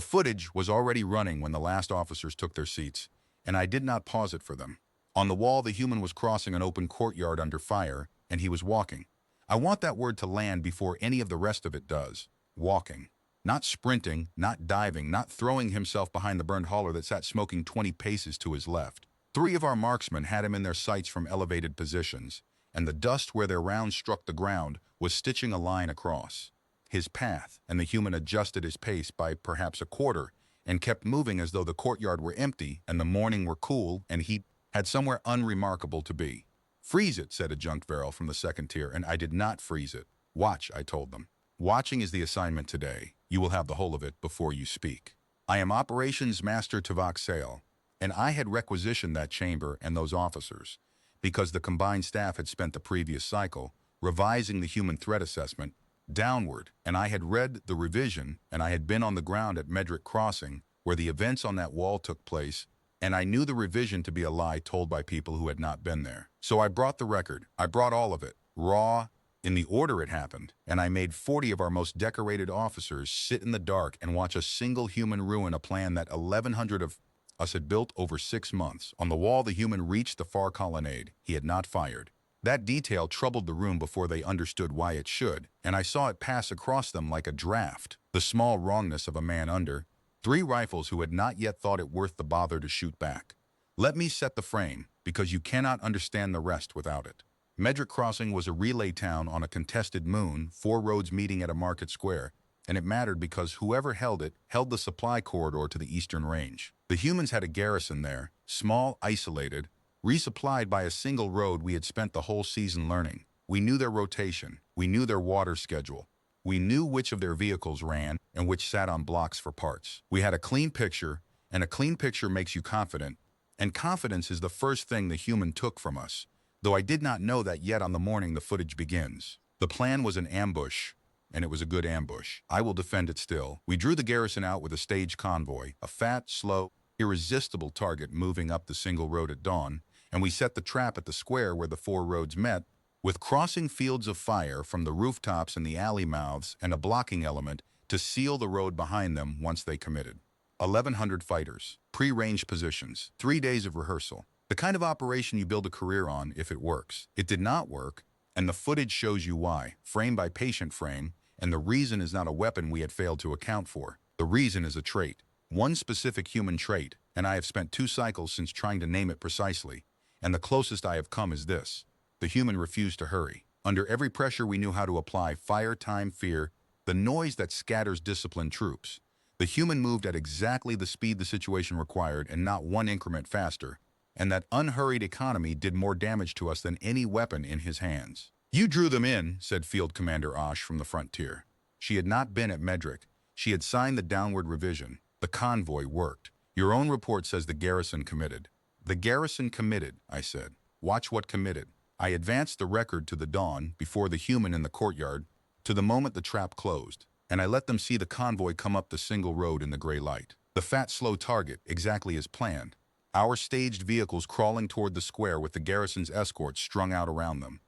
The footage was already running when the last officers took their seats, and I did not pause it for them. On the wall, the human was crossing an open courtyard under fire, and he was walking. I want that word to land before any of the rest of it does. Walking. Not sprinting, not diving, not throwing himself behind the burned hauler that sat smoking 20 paces to his left. 3 of our marksmen had him in their sights from elevated positions, and the dust where their rounds struck the ground was stitching a line across his path, and the human adjusted his pace by perhaps a quarter and kept moving as though the courtyard were empty and the morning were cool and he had somewhere unremarkable to be. "Freeze it," said a junked Varel from the second tier, and I did not freeze it. "Watch," I told them. "Watching is the assignment today. You will have the whole of it before you speak. I am Operations Master Tavok Sale, and I had requisitioned that chamber and those officers because the combined staff had spent the previous cycle revising the human threat assessment downward, and I had read the revision, and I had been on the ground at Medrick Crossing where the events on that wall took place, and I knew the revision to be a lie told by people who had not been there. So I brought the record. I brought all of it, raw, in the order it happened, and I made 40 of our most decorated officers sit in the dark and watch a single human ruin a plan that 1,100 of us had built over 6 months. On the wall, the human reached the far colonnade. He had not fired. That detail troubled the room before they understood why it should, and I saw it pass across them like a draft. The small wrongness of a man under 3 rifles who had not yet thought it worth the bother to shoot back. Let me set the frame, because you cannot understand the rest without it. Medrick Crossing was a relay town on a contested moon, 4 roads meeting at a market square, and it mattered because whoever held it held the supply corridor to the eastern range. The humans had a garrison there, small, isolated, resupplied by a single road we had spent the whole season learning. We knew their rotation. We knew their water schedule. We knew which of their vehicles ran and which sat on blocks for parts. We had a clean picture, and a clean picture makes you confident, and confidence is the first thing the human took from us, though I did not know that yet on the morning the footage begins. The plan was an ambush, and it was a good ambush. I will defend it still. We drew the garrison out with a staged convoy, a fat, slow, irresistible target moving up the single road at dawn, and we set the trap at the square where the 4 roads met, with crossing fields of fire from the rooftops and the alley mouths and a blocking element to seal the road behind them once they committed. 1,100 fighters, pre-ranged positions, 3 days of rehearsal. The kind of operation you build a career on if it works. It did not work, and the footage shows you why, frame by patient frame, and the reason is not a weapon we had failed to account for. The reason is a trait, one specific human trait, and I have spent 2 cycles since trying to name it precisely, and the closest I have come is this. The human refused to hurry. Under every pressure we knew how to apply fire, time, fear, the noise that scatters disciplined troops. The human moved at exactly the speed the situation required and not 1 increment faster, and that unhurried economy did more damage to us than any weapon in his hands. "You drew them in," said Field Commander Osh from the frontier. She had not been at Medrick. She had signed the downward revision. The convoy worked. Your own report says the garrison committed. The garrison committed, I said. Watch what committed. I advanced the record to the dawn, before the human in the courtyard, to the moment the trap closed, and I let them see the convoy come up the single road in the gray light. The fat, slow target, exactly as planned. Our staged vehicles crawling toward the square with the garrison's escorts strung out around them.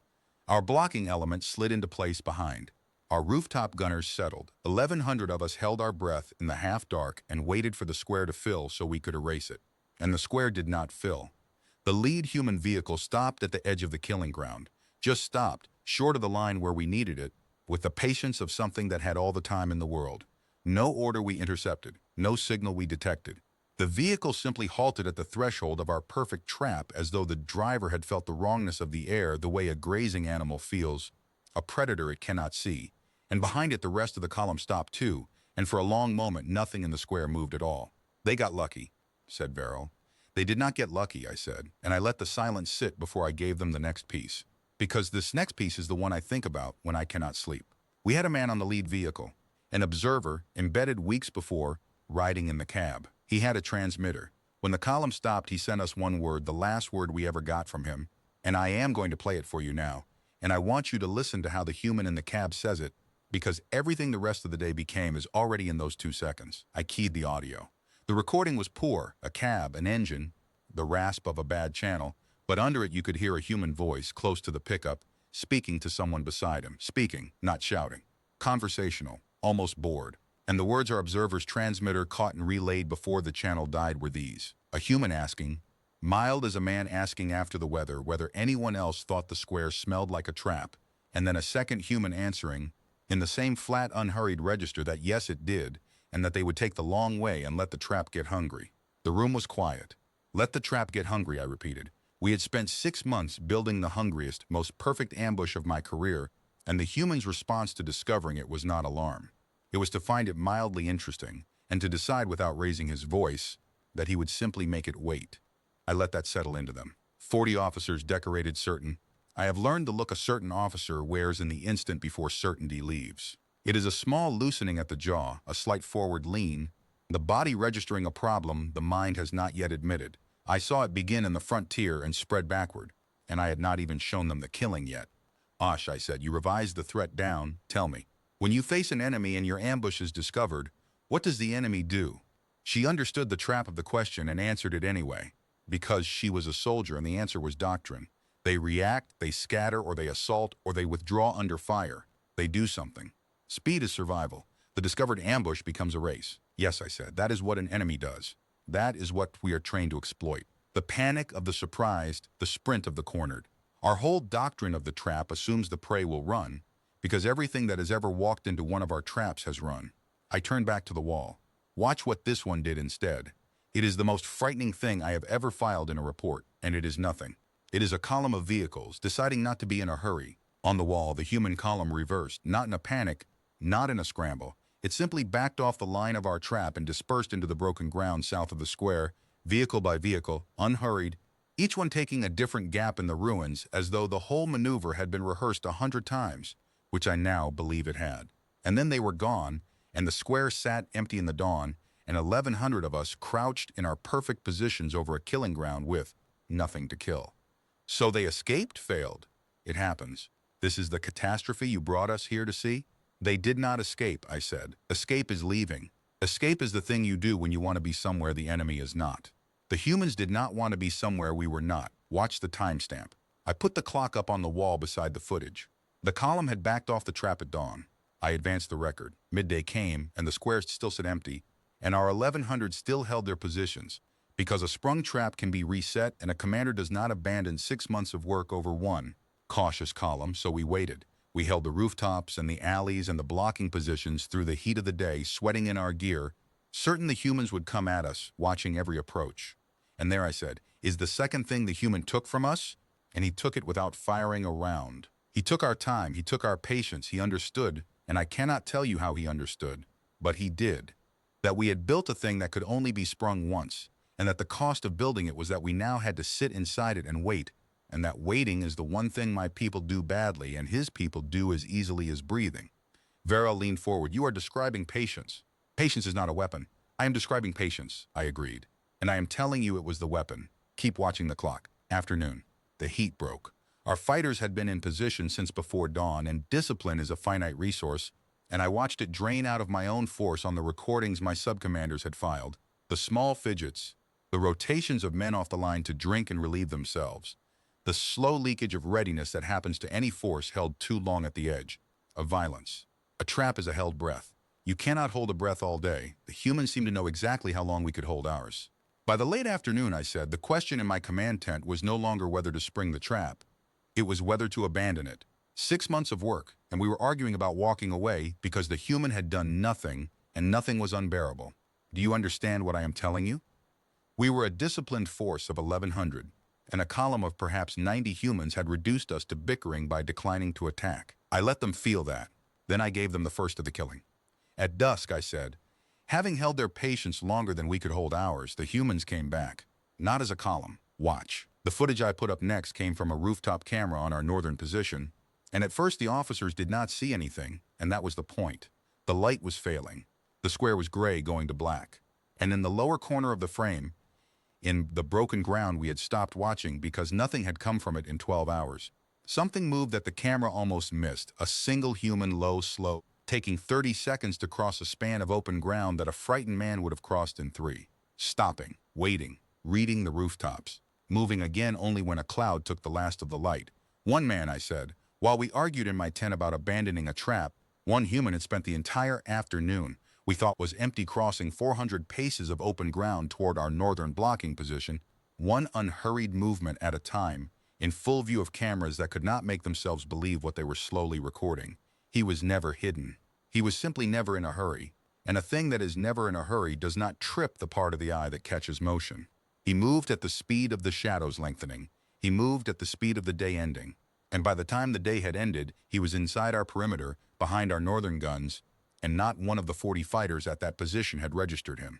Our blocking element slid into place behind. Our rooftop gunners settled. 1,100 of us held our breath in the half-dark and waited for the square to fill so we could erase it. And the square did not fill. The lead human vehicle stopped at the edge of the killing ground. Just stopped, short of the line where we needed it, with the patience of something that had all the time in the world. No order we intercepted, no signal we detected. The vehicle simply halted at the threshold of our perfect trap as though the driver had felt the wrongness of the air the way a grazing animal feels, a predator it cannot see. And behind it the rest of the column stopped too, and for a long moment nothing in the square moved at all. "They got lucky," said Varel. "They did not get lucky," I said, and I let the silence sit before I gave them the next piece. Because this next piece is the one I think about when I cannot sleep. We had a man on the lead vehicle, an observer, embedded weeks before, riding in the cab. He had a transmitter. When the column stopped, he sent us one word, the last word we ever got from him, and I am going to play it for you now, and I want you to listen to how the human in the cab says it, because everything the rest of the day became is already in those 2 seconds. I keyed the audio. The recording was poor, a cab, an engine, the rasp of a bad channel, but under it you could hear a human voice close to the pickup, speaking to someone beside him. Speaking, not shouting. Conversational, almost bored. And the words our observer's transmitter caught and relayed before the channel died were these. A human asking, mild as a man asking after the weather whether anyone else thought the square smelled like a trap, and then a second human answering, in the same flat, unhurried register that yes, it did, and that they would take the long way and let the trap get hungry. The room was quiet. Let the trap get hungry, I repeated. We had spent 6 months building the hungriest, most perfect ambush of my career, and the human's response to discovering it was not alarm. It was to find it mildly interesting, and to decide without raising his voice that he would simply make it wait. I let that settle into them. 40 officers decorated certain. I have learned the look a certain officer wears in the instant before certainty leaves. It is a small loosening at the jaw, a slight forward lean, the body registering a problem the mind has not yet admitted. I saw it begin in the frontier and spread backward, and I had not even shown them the killing yet. Osh, I said, you revised the threat down. Tell me, when you face an enemy and your ambush is discovered, what does the enemy do? She understood the trap of the question and answered it anyway, because she was a soldier and the answer was doctrine. They react, they scatter, or they assault, or they withdraw under fire. They do something. Speed is survival. The discovered ambush becomes a race. Yes, I said, that is what an enemy does. That is what we are trained to exploit. The panic of the surprised, the sprint of the cornered. Our whole doctrine of the trap assumes the prey will run, because everything that has ever walked into one of our traps has run. I turned back to the wall. Watch what this one did instead. It is the most frightening thing I have ever filed in a report, and it is nothing. It is a column of vehicles deciding not to be in a hurry. On the wall, the human column reversed, not in a panic, not in a scramble. It simply backed off the line of our trap and dispersed into the broken ground south of the square, vehicle by vehicle, unhurried, each one taking a different gap in the ruins as though the whole maneuver had been rehearsed 100 times, which I now believe it had. And then they were gone, and the square sat empty in the dawn, and 1,100 of us crouched in our perfect positions over a killing ground with nothing to kill. So they escaped, failed. It happens. This is the catastrophe you brought us here to see? They did not escape, I said. Escape is leaving. Escape is the thing you do when you want to be somewhere the enemy is not. The humans did not want to be somewhere we were not. Watch the timestamp. I put the clock up on the wall beside the footage. The column had backed off the trap at dawn. I advanced the record. Midday came, and the squares still stood empty, and our 1,100 still held their positions, because a sprung trap can be reset and a commander does not abandon 6 months of work over one cautious column, so we waited. We held the rooftops and the alleys and the blocking positions through the heat of the day, sweating in our gear, certain the humans would come at us, watching every approach. And there I said, is the second thing the human took from us? And he took it without firing a round. He took our time, he took our patience, he understood, and I cannot tell you how he understood, but he did. That we had built a thing that could only be sprung once, and that the cost of building it was that we now had to sit inside it and wait, and that waiting is the one thing my people do badly and his people do as easily as breathing. Vera leaned forward. You are describing patience. Patience is not a weapon. I am describing patience, I agreed. And I am telling you it was the weapon. Keep watching the clock. Afternoon. The heat broke. Our fighters had been in position since before dawn, and discipline is a finite resource, and I watched it drain out of my own force on the recordings my subcommanders had filed. The small fidgets, the rotations of men off the line to drink and relieve themselves, the slow leakage of readiness that happens to any force held too long at the edge of violence. A trap is a held breath. You cannot hold a breath all day. The humans seemed to know exactly how long we could hold ours. By the late afternoon, I said, the question in my command tent was no longer whether to spring the trap. It was whether to abandon it. 6 months of work, and we were arguing about walking away because the human had done nothing, and nothing was unbearable. Do you understand what I am telling you? We were a disciplined force of 1,100, and a column of perhaps 90 humans had reduced us to bickering by declining to attack. I let them feel that. Then I gave them the first of the killing. At dusk, I said, having held their patience longer than we could hold ours, the humans came back. Not as a column. Watch. The footage I put up next came from a rooftop camera on our northern position, and at first the officers did not see anything, and that was the point. The light was failing. The square was gray going to black. And in the lower corner of the frame, in the broken ground we had stopped watching because nothing had come from it in 12 hours. Something moved that the camera almost missed, a single human low slope, taking 30 seconds to cross a span of open ground that a frightened man would have crossed in 3. Stopping, waiting, reading the rooftops, moving again only when a cloud took the last of the light. One man, I said, while we argued in my tent about abandoning a trap, one human had spent the entire afternoon we thought was empty, crossing 400 paces of open ground toward our northern blocking position, one unhurried movement at a time, in full view of cameras that could not make themselves believe what they were slowly recording. He was never hidden. He was simply never in a hurry, and a thing that is never in a hurry does not trip the part of the eye that catches motion. He moved at the speed of the shadows lengthening. He moved at the speed of the day ending. And by the time the day had ended, he was inside our perimeter, behind our northern guns, and not one of the 40 fighters at that position had registered him.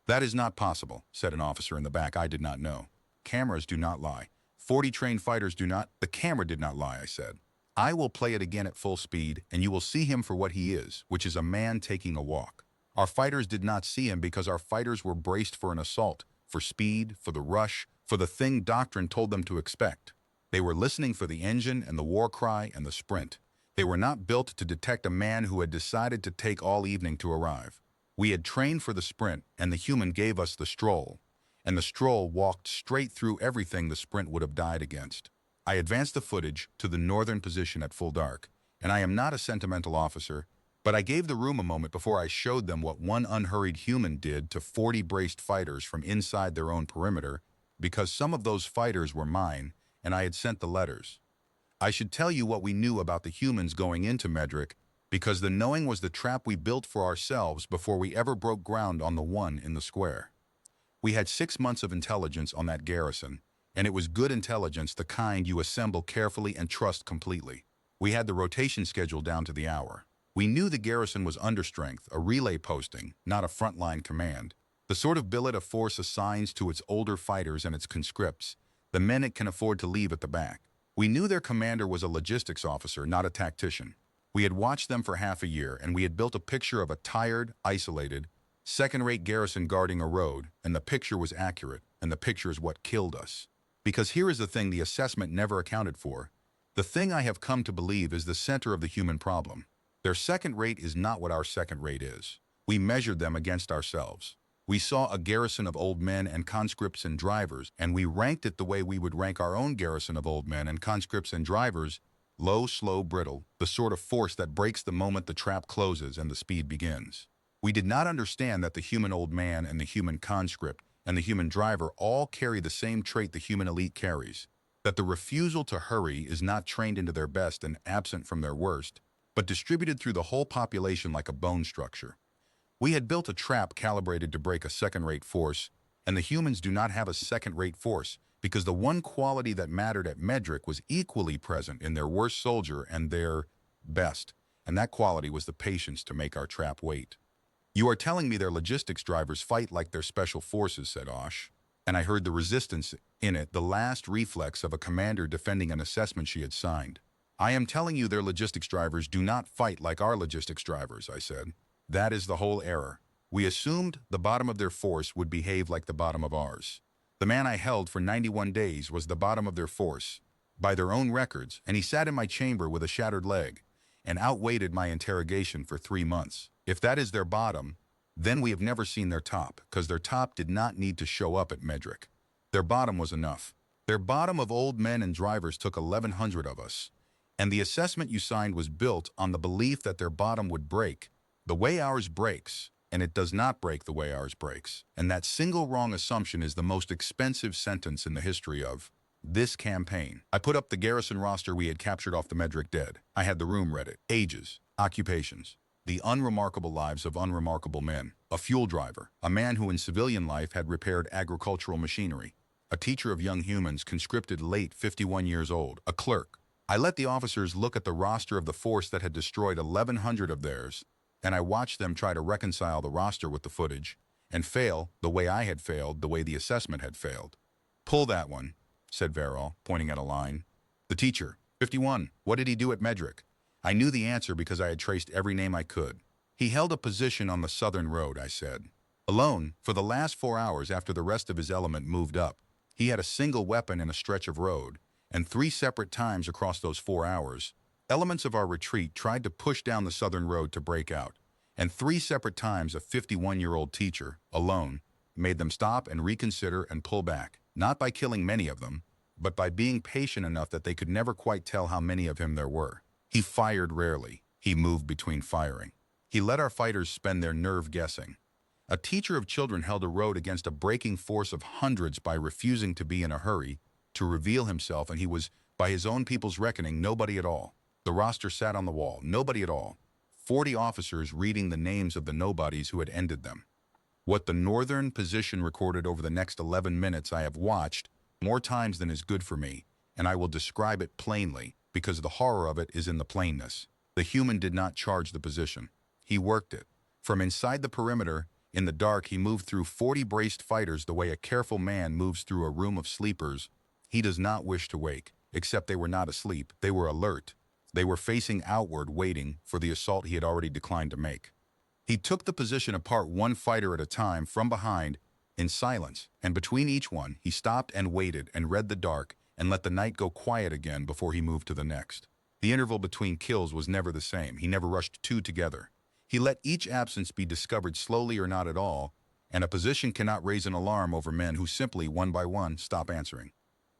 "That is not possible," said an officer in the back. I did not know. "Cameras do not lie. 40 trained fighters do not—" "The camera did not lie," I said. "I will play it again at full speed, and you will see him for what he is, which is a man taking a walk. Our fighters did not see him because our fighters were braced for an assault, for speed, for the rush, for the thing doctrine told them to expect. They were listening for the engine and the war cry and the sprint. They were not built to detect a man who had decided to take all evening to arrive. We had trained for the sprint, and the human gave us the stroll. And the stroll walked straight through everything the sprint would have died against." I advanced the footage to the northern position at full dark, and I am not a sentimental officer, but I gave the room a moment before I showed them what one unhurried human did to 40 braced fighters from inside their own perimeter, because some of those fighters were mine, and I had sent the letters. I should tell you what we knew about the humans going into Medrick, because the knowing was the trap we built for ourselves before we ever broke ground on the one in the square. We had 6 months of intelligence on that garrison, and it was good intelligence, the kind you assemble carefully and trust completely. We had the rotation schedule down to the hour. We knew the garrison was understrength, a relay posting, not a frontline command. The sort of billet a force assigns to its older fighters and its conscripts, the men it can afford to leave at the back. We knew their commander was a logistics officer, not a tactician. We had watched them for half a year, and we had built a picture of a tired, isolated, second-rate garrison guarding a road, and the picture was accurate, and the picture is what killed us. Because here is the thing the assessment never accounted for. The thing I have come to believe is the center of the human problem. Their second rate is not what our second rate is. We measured them against ourselves. We saw a garrison of old men and conscripts and drivers, and we ranked it the way we would rank our own garrison of old men and conscripts and drivers: low, slow, brittle, the sort of force that breaks the moment the trap closes and the speed begins. We did not understand that the human old man and the human conscript and the human driver all carry the same trait the human elite carries, that the refusal to hurry is not trained into their best and absent from their worst, but distributed through the whole population like a bone structure. We had built a trap calibrated to break a second-rate force, and the humans do not have a second-rate force, because the one quality that mattered at Medrick was equally present in their worst soldier and their best, and that quality was the patience to make our trap wait. "You are telling me their logistics drivers fight like their special forces," said Osh, and I heard the resistance in it, the last reflex of a commander defending an assessment she had signed. "I am telling you their logistics drivers do not fight like our logistics drivers," I said. "That is the whole error. We assumed the bottom of their force would behave like the bottom of ours. The man I held for 91 days was the bottom of their force, by their own records, and he sat in my chamber with a shattered leg, and outwaited my interrogation for 3 months. If that is their bottom, then we have never seen their top, because their top did not need to show up at Medrick. Their bottom was enough. Their bottom of old men and drivers took 1,100 of us, and the assessment you signed was built on the belief that their bottom would break, the way ours breaks, and it does not break the way ours breaks. And that single wrong assumption is the most expensive sentence in the history of this campaign." I put up the garrison roster we had captured off the Medrick dead. I had the room read it. Ages, occupations, the unremarkable lives of unremarkable men. A fuel driver, a man who in civilian life had repaired agricultural machinery. A teacher of young humans, conscripted late, 51 years old. A clerk. I let the officers look at the roster of the force that had destroyed 1,100 of theirs, and I watched them try to reconcile the roster with the footage, and fail the way I had failed, the way the assessment had failed. "Pull that one," said Verrill, pointing at a line. "The teacher, 51, what did he do at Medrick?" I knew the answer because I had traced every name I could. "He held a position on the southern road," I said. "Alone, for the last 4 hours after the rest of his element moved up. He had a single weapon in a stretch of road, and 3 separate times across those 4 hours, elements of our retreat tried to push down the southern road to break out, and 3 separate times a 51-year-old teacher, alone, made them stop and reconsider and pull back, not by killing many of them, but by being patient enough that they could never quite tell how many of him there were. He fired rarely. He moved between firing. He let our fighters spend their nerve guessing. A teacher of children held a road against a breaking force of hundreds by refusing to be in a hurry, to reveal himself, and he was, by his own people's reckoning, nobody at all. The roster sat on the wall, nobody at all. 40 officers reading the names of the nobodies who had ended them. What the northern position recorded over the next 11 minutes I have watched more times than is good for me, and I will describe it plainly, because the horror of it is in the plainness. The human did not charge the position. He worked it. From inside the perimeter, in the dark, he moved through 40 braced fighters the way a careful man moves through a room of sleepers. He does not wish to wake, except they were not asleep. They were alert. They were facing outward, waiting for the assault he had already declined to make. He took the position apart one fighter at a time from behind, in silence, and between each one, he stopped and waited and read the dark and let the night go quiet again before he moved to the next. The interval between kills was never the same. He never rushed two together. He let each absence be discovered slowly or not at all, and a position cannot raise an alarm over men who simply, one by one, stop answering.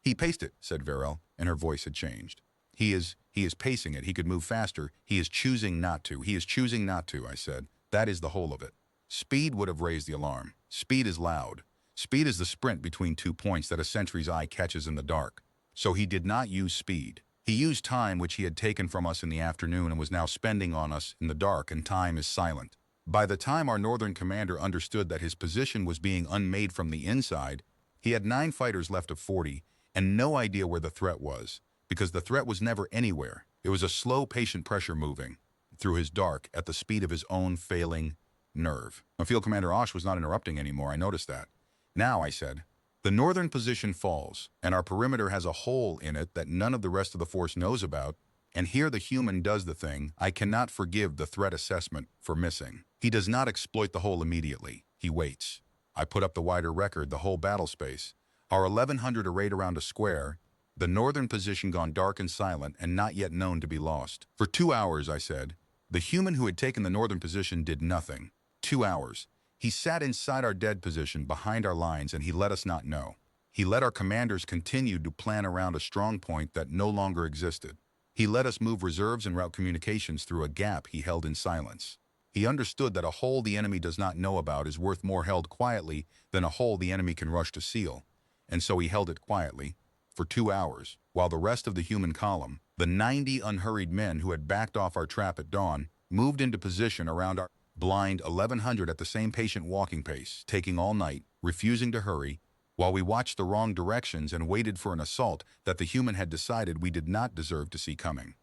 He paced it, said Verel, and her voice had changed. He is pacing it. He could move faster. He is choosing not to. He is choosing not to, I said. That is the whole of it. Speed would have raised the alarm. Speed is loud. Speed is the sprint between 2 points that a sentry's eye catches in the dark. So he did not use speed. He used time which he had taken from us in the afternoon and was now spending on us in the dark, and time is silent. By the time our northern commander understood that his position was being unmade from the inside, he had 9 fighters left of 40 and no idea where the threat was, because the threat was never anywhere. It was a slow, patient pressure moving through his dark at the speed of his own failing nerve. Field Commander Osh was not interrupting anymore. I noticed that. Now, I said, the northern position falls, and our perimeter has a hole in it that none of the rest of the force knows about, and here the human does the thing I cannot forgive the threat assessment for missing. He does not exploit the hole immediately. He waits. I put up the wider record, the whole battle space. Our 1,100 arrayed around a square, the northern position gone dark and silent and not yet known to be lost. For 2 hours, I said, the human who had taken the northern position did nothing. 2 hours. He sat inside our dead position behind our lines, and he let us not know. He let our commanders continue to plan around a strong point that no longer existed. He let us move reserves and route communications through a gap he held in silence. He understood that a hole the enemy does not know about is worth more held quietly than a hole the enemy can rush to seal. And so he held it quietly for 2 hours, while the rest of the human column, the 90 unhurried men who had backed off our trap at dawn, moved into position around our blind 1,100 at the same patient walking pace, taking all night, refusing to hurry, while we watched the wrong directions and waited for an assault that the human had decided we did not deserve to see coming.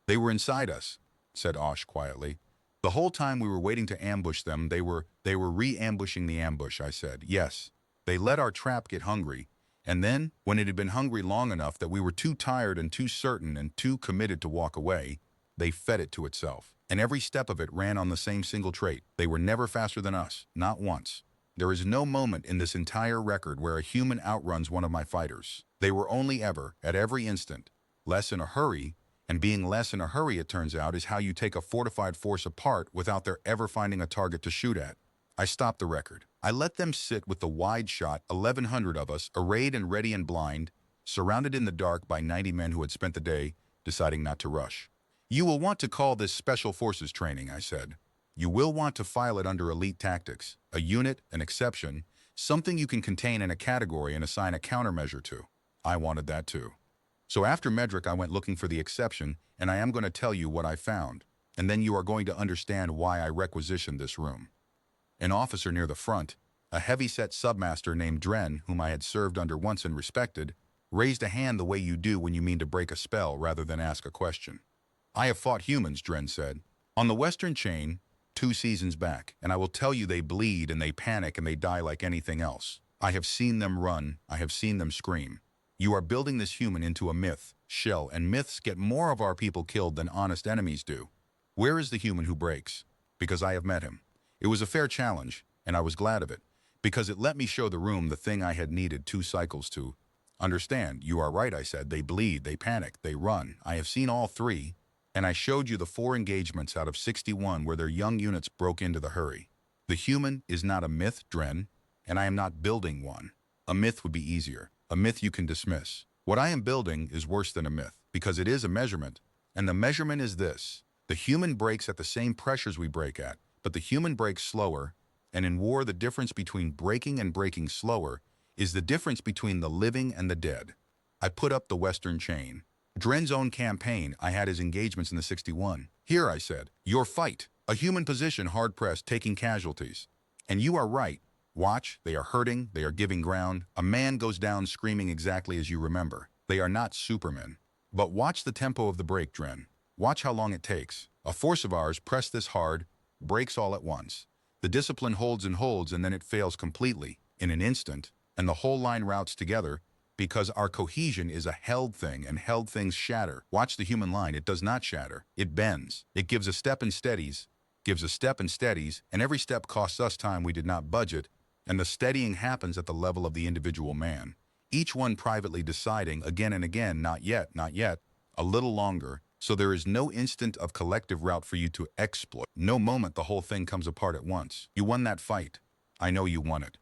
They were inside us, said Osh quietly. The whole time we were waiting to ambush them, they were re-ambushing the ambush, I said. Yes, they let our trap get hungry, and then, when it had been hungry long enough that we were too tired and too certain and too committed to walk away, they fed it to itself. And every step of it ran on the same single trait. They were never faster than us, not once. There is no moment in this entire record where a human outruns one of my fighters. They were only ever, at every instant, less in a hurry, and being less in a hurry, it turns out, is how you take a fortified force apart without their ever finding a target to shoot at. I stopped the record. I let them sit with the wide shot, 1,100 of us, arrayed and ready and blind, surrounded in the dark by 90 men who had spent the day deciding not to rush. You will want to call this Special Forces training, I said. You will want to file it under elite tactics, a unit, an exception, something you can contain in a category and assign a countermeasure to. I wanted that too. So after Medric, I went looking for the exception, and I am going to tell you what I found, and then you are going to understand why I requisitioned this room. An officer near the front, a heavy-set submaster named Dren, whom I had served under once and respected, raised a hand the way you do when you mean to break a spell rather than ask a question. I have fought humans, Dren said, on the Western Chain, 2 seasons back, and I will tell you they bleed and they panic and they die like anything else. I have seen them run, I have seen them scream. You are building this human into a myth, shell, and myths get more of our people killed than honest enemies do. Where is the human who breaks? Because I have met him. It was a fair challenge, and I was glad of it, because it let me show the room the thing I had needed 2 cycles to. Understand, you are right, I said. They bleed, they panic, they run. I have seen all 3. And I showed you the 4 engagements out of 61 where their young units broke into the hurry. The human is not a myth, Dren, and I am not building one. A myth would be easier. A myth you can dismiss. What I am building is worse than a myth, because it is a measurement, and the measurement is this. The human brakes at the same pressures we brake at, but the human brakes slower, and in war the difference between braking and braking slower is the difference between the living and the dead. I put up the Western chain. Dren's own campaign, I had his engagements in the 61. Here, I said, your fight. A human position hard-pressed, taking casualties. And you are right. Watch, they are hurting, they are giving ground. A man goes down screaming exactly as you remember. They are not supermen. But watch the tempo of the brake, Dren. Watch how long it takes. A force of ours pressed this hard, breaks all at once. The discipline holds and then it fails completely, in an instant, and the whole line routes together, because our cohesion is a held thing and held things shatter. Watch the human line, it does not shatter. It bends. It gives a step and steadies, and every step costs us time we did not budget, and the steadying happens at the level of the individual man. Each one privately deciding again and again, not yet, a little longer, so there is no instant of collective route for you to exploit. No moment the whole thing comes apart at once. You won that fight. I know you won it.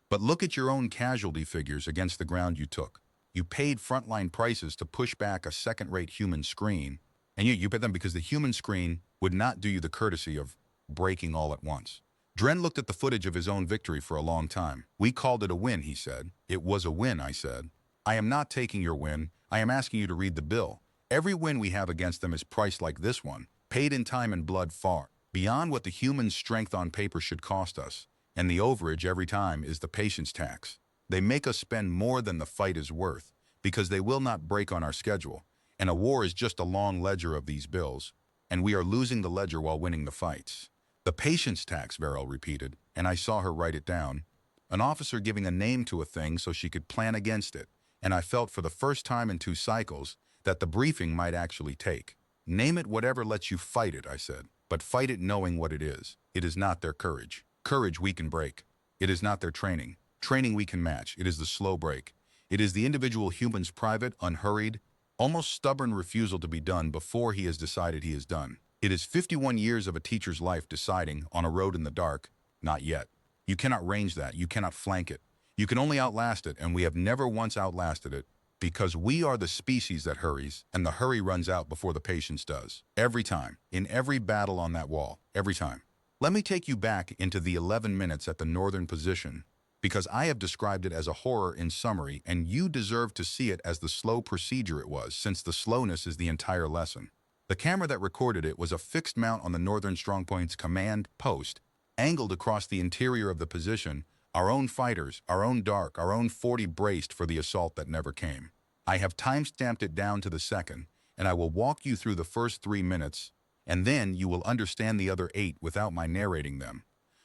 But look at your own casualty figures against the ground you took. You paid frontline prices to push back a second-rate human screen, and you paid them because the human screen would not do you the courtesy of breaking all at once. Dren looked at the footage of his own victory for a long time. We called it a win, he said. It was a win, I said. I am not taking your win. I am asking you to read the bill. Every win we have against them is priced like this one, paid in time and blood far beyond what the human strength on paper should cost us. And the overage every time is the patience tax. They make us spend more than the fight is worth, because they will not break on our schedule. And a war is just a long ledger of these bills, and we are losing the ledger while winning the fights. The patience tax, Verrill repeated, and I saw her write it down. An officer giving a name to a thing so she could plan against it, and I felt for the first time in 2 cycles that the briefing might actually take. Name it whatever lets you fight it, I said, but fight it knowing what it is. It is not their courage. Courage we can break. It is not their training. Training we can match. It is the slow break. It is the individual human's private, unhurried, almost stubborn refusal to be done before he has decided he is done. It is 51 years of a teacher's life deciding, on a road in the dark, not yet. You cannot range that. You cannot flank it. You can only outlast it, and we have never once outlasted it, because we are the species that hurries, and the hurry runs out before the patience does. Every time, in every battle on that wall, every time. Let me take you back into the 11 minutes at the northern position, because I have described it as a horror in summary, and you deserve to see it as the slow procedure it was, since the slowness is the entire lesson. The camera that recorded it was a fixed mount on the northern strongpoint's command post, angled across the interior of the position, our own fighters, our own dark, our own 40 braced for the assault that never came. I have time-stamped it down to the second, and I will walk you through the first 3 minutes, and then you will understand the other 8 without my narrating them.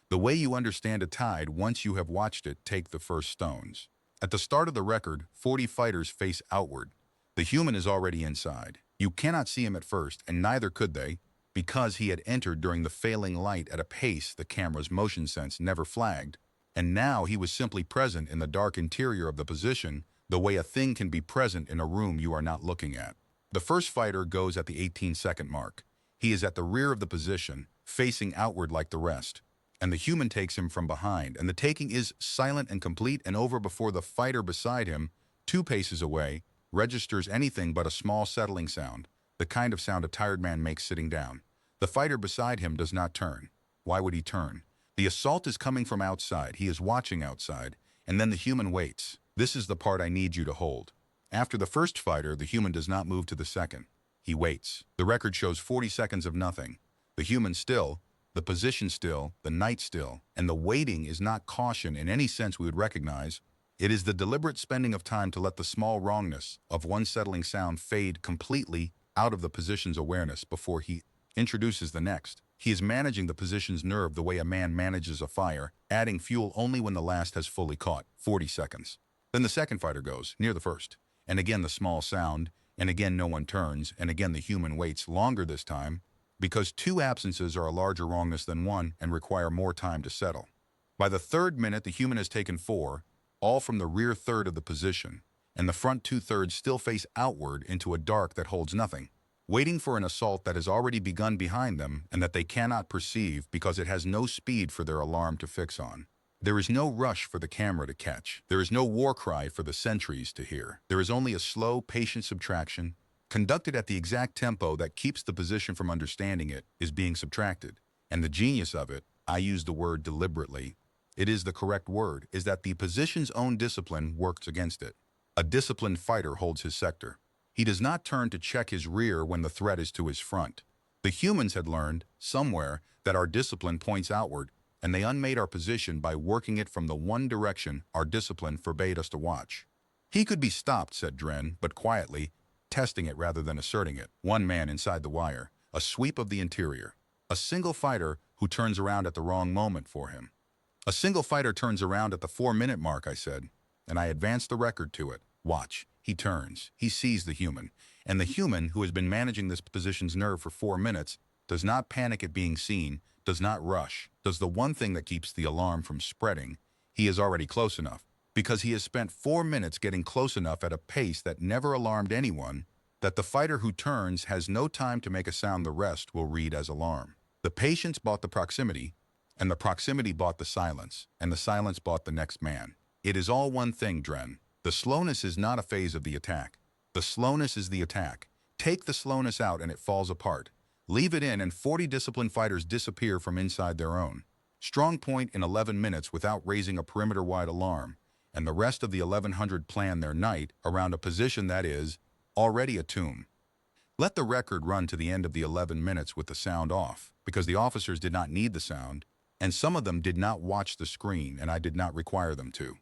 The way you understand a tide once you have watched it take the first stones. At the start of the record, 40 fighters face outward. The human is already inside. You cannot see him at first, and neither could they, because he had entered during the failing light at a pace the camera's motion sense never flagged, and now he was simply present in the dark interior of the position, the way a thing can be present in a room you are not looking at. The first fighter goes at the 18-second mark. He is at the rear of the position, facing outward like the rest, and the human takes him from behind, and the taking is silent and complete and over before the fighter beside him, 2 paces away, registers anything but a small settling sound, the kind of sound a tired man makes sitting down. The fighter beside him does not turn. Why would he turn? The assault is coming from outside. He is watching outside, and then the human waits. This is the part I need you to hold. After the first fighter, the human does not move to the second. He waits. The record shows 40 seconds of nothing. The human still, the position still, the night still, and the waiting is not caution in any sense we would recognize. It is the deliberate spending of time to let the small wrongness of one settling sound fade completely out of the position's awareness before he introduces the next. He is managing the position's nerve the way a man manages a fire, adding fuel only when the last has fully caught. 40 seconds. Then the second fighter goes, near the first, and again the small sound, and again no one turns, and again the human waits longer this time, because 2 absences are a larger wrongness than 1 and require more time to settle. By the 3rd minute, the human has taken 4, all from the rear third of the position, and the front 2/3 still face outward into a dark that holds nothing, waiting for an assault that has already begun behind them and that they cannot perceive because it has no speed for their alarm to fix on. There is no rush for the camera to catch. There is no war cry for the sentries to hear. There is only a slow, patient subtraction, conducted at the exact tempo that keeps the position from understanding it, is being subtracted. And the genius of it, I use the word deliberately, it is the correct word, is that the position's own discipline works against it. A disciplined fighter holds his sector. He does not turn to check his rear when the threat is to his front. The humans had learned, somewhere, that our discipline points outward, and they unmade our position by working it from the one direction our discipline forbade us to watch. He could be stopped, said Dren, but quietly, testing it rather than asserting it. One man inside the wire, a sweep of the interior. A single fighter who turns around at the wrong moment for him. A single fighter turns around at the 4-minute mark, I said, and I advanced the record to it. Watch. He turns. He sees the human. And the human, who has been managing this position's nerve for 4 minutes, does not panic at being seen, does not rush, does the one thing that keeps the alarm from spreading. He is already close enough, because he has spent 4 minutes getting close enough at a pace that never alarmed anyone, that the fighter who turns has no time to make a sound the rest will read as alarm. The patience bought the proximity, and the proximity bought the silence, and the silence bought the next man. It is all one thing, Dren. The slowness is not a phase of the attack. The slowness is the attack. Take the slowness out and it falls apart. Leave it in and 40 disciplined fighters disappear from inside their own strong point in 11 minutes without raising a perimeter-wide alarm, and the rest of the 1100 plan their night around a position that is already a tomb. Let the record run to the end of the 11 minutes with the sound off, because the officers did not need the sound, and some of them did not watch the screen, and I did not require them to.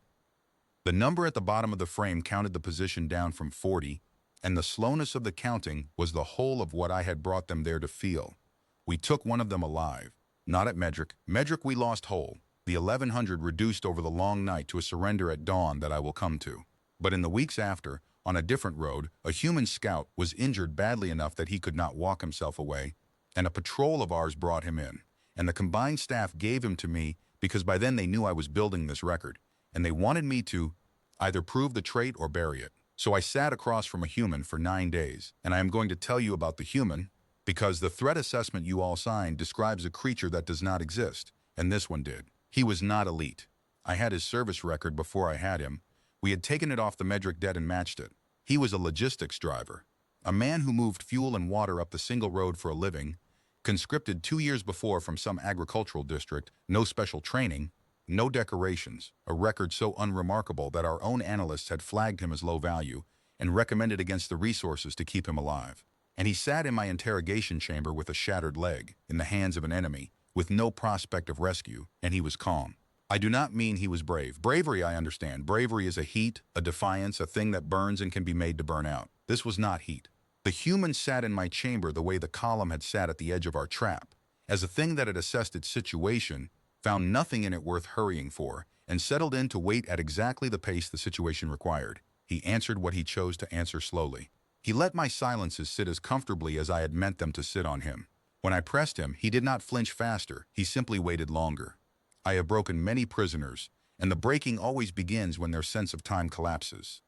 The number at the bottom of the frame counted the position down from 40, and the slowness of the counting was the whole of what I had brought them there to feel. We took one of them alive. Not at Medrick. Medrick we lost whole. The 1100 reduced over the long night to a surrender at dawn that I will come to. But in the weeks after, on a different road, a human scout was injured badly enough that he could not walk himself away, and a patrol of ours brought him in. And the combined staff gave him to me because by then they knew I was building this record, and they wanted me to either prove the trait or bury it. So I sat across from a human for 9 days, and I am going to tell you about the human because the threat assessment you all signed describes a creature that does not exist, and this one did. He was not elite. I had his service record before I had him. We had taken it off the Medrick debt and matched it. He was a logistics driver, a man who moved fuel and water up the single road for a living, conscripted 2 years before from some agricultural district, no special training, no decorations, a record so unremarkable that our own analysts had flagged him as low value and recommended against the resources to keep him alive. And he sat in my interrogation chamber with a shattered leg, in the hands of an enemy, with no prospect of rescue, and he was calm. I do not mean he was brave. Bravery, I understand. Bravery is a heat, a defiance, a thing that burns and can be made to burn out. This was not heat. The human sat in my chamber the way the column had sat at the edge of our trap, as a thing that had assessed its situation, found nothing in it worth hurrying for, and settled in to wait at exactly the pace the situation required. He answered what he chose to answer slowly. He let my silences sit as comfortably as I had meant them to sit on him. When I pressed him, he did not flinch faster, he simply waited longer. I have broken many prisoners, and the breaking always begins when their sense of time collapses.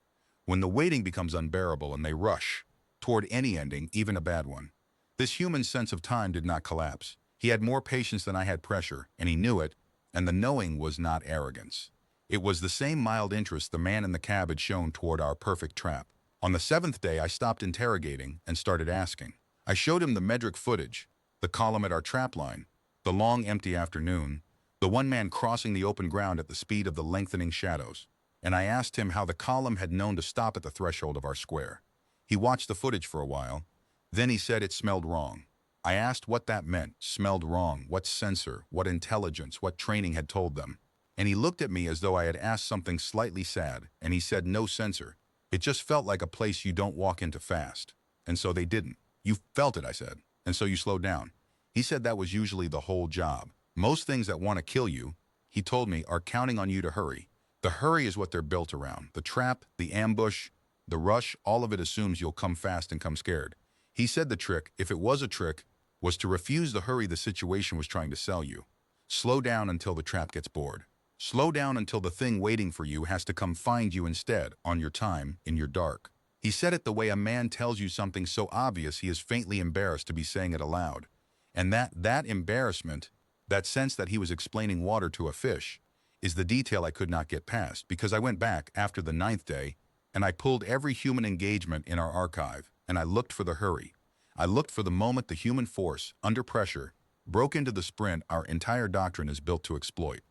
When the waiting becomes unbearable and they rush toward any ending, even a bad one. This human sense of time did not collapse. He had more patience than I had pressure, and he knew it, and the knowing was not arrogance. It was the same mild interest the man in the cab had shown toward our perfect trap. On the 7th day, I stopped interrogating and started asking. I showed him the Medrick footage, the column at our trap line, the long empty afternoon, the one man crossing the open ground at the speed of the lengthening shadows, and I asked him how the column had known to stop at the threshold of our square. He watched the footage for a while, then he said it smelled wrong. I asked what that meant, smelled wrong, what sensor, what intelligence, what training had told them. And he looked at me as though I had asked something slightly sad, and he said no sensor. It just felt like a place you don't walk into fast. And so they didn't. You felt it, I said, and so you slowed down. He said that was usually the whole job. Most things that want to kill you, he told me, are counting on you to hurry. The hurry is what they're built around. The trap, the ambush, the rush, all of it assumes you'll come fast and come scared. He said the trick, if it was a trick, was to refuse the hurry the situation was trying to sell you. Slow down until the trap gets bored. Slow down until the thing waiting for you has to come find you instead, on your time, in your dark. He said it the way a man tells you something so obvious he is faintly embarrassed to be saying it aloud. And that embarrassment, that sense that he was explaining water to a fish, is the detail I could not get past, because I went back after the 9th day and I pulled every human engagement in our archive, and I looked for the hurry. I looked for the moment the human force, under pressure, broke into the sprint our entire doctrine is built to exploit.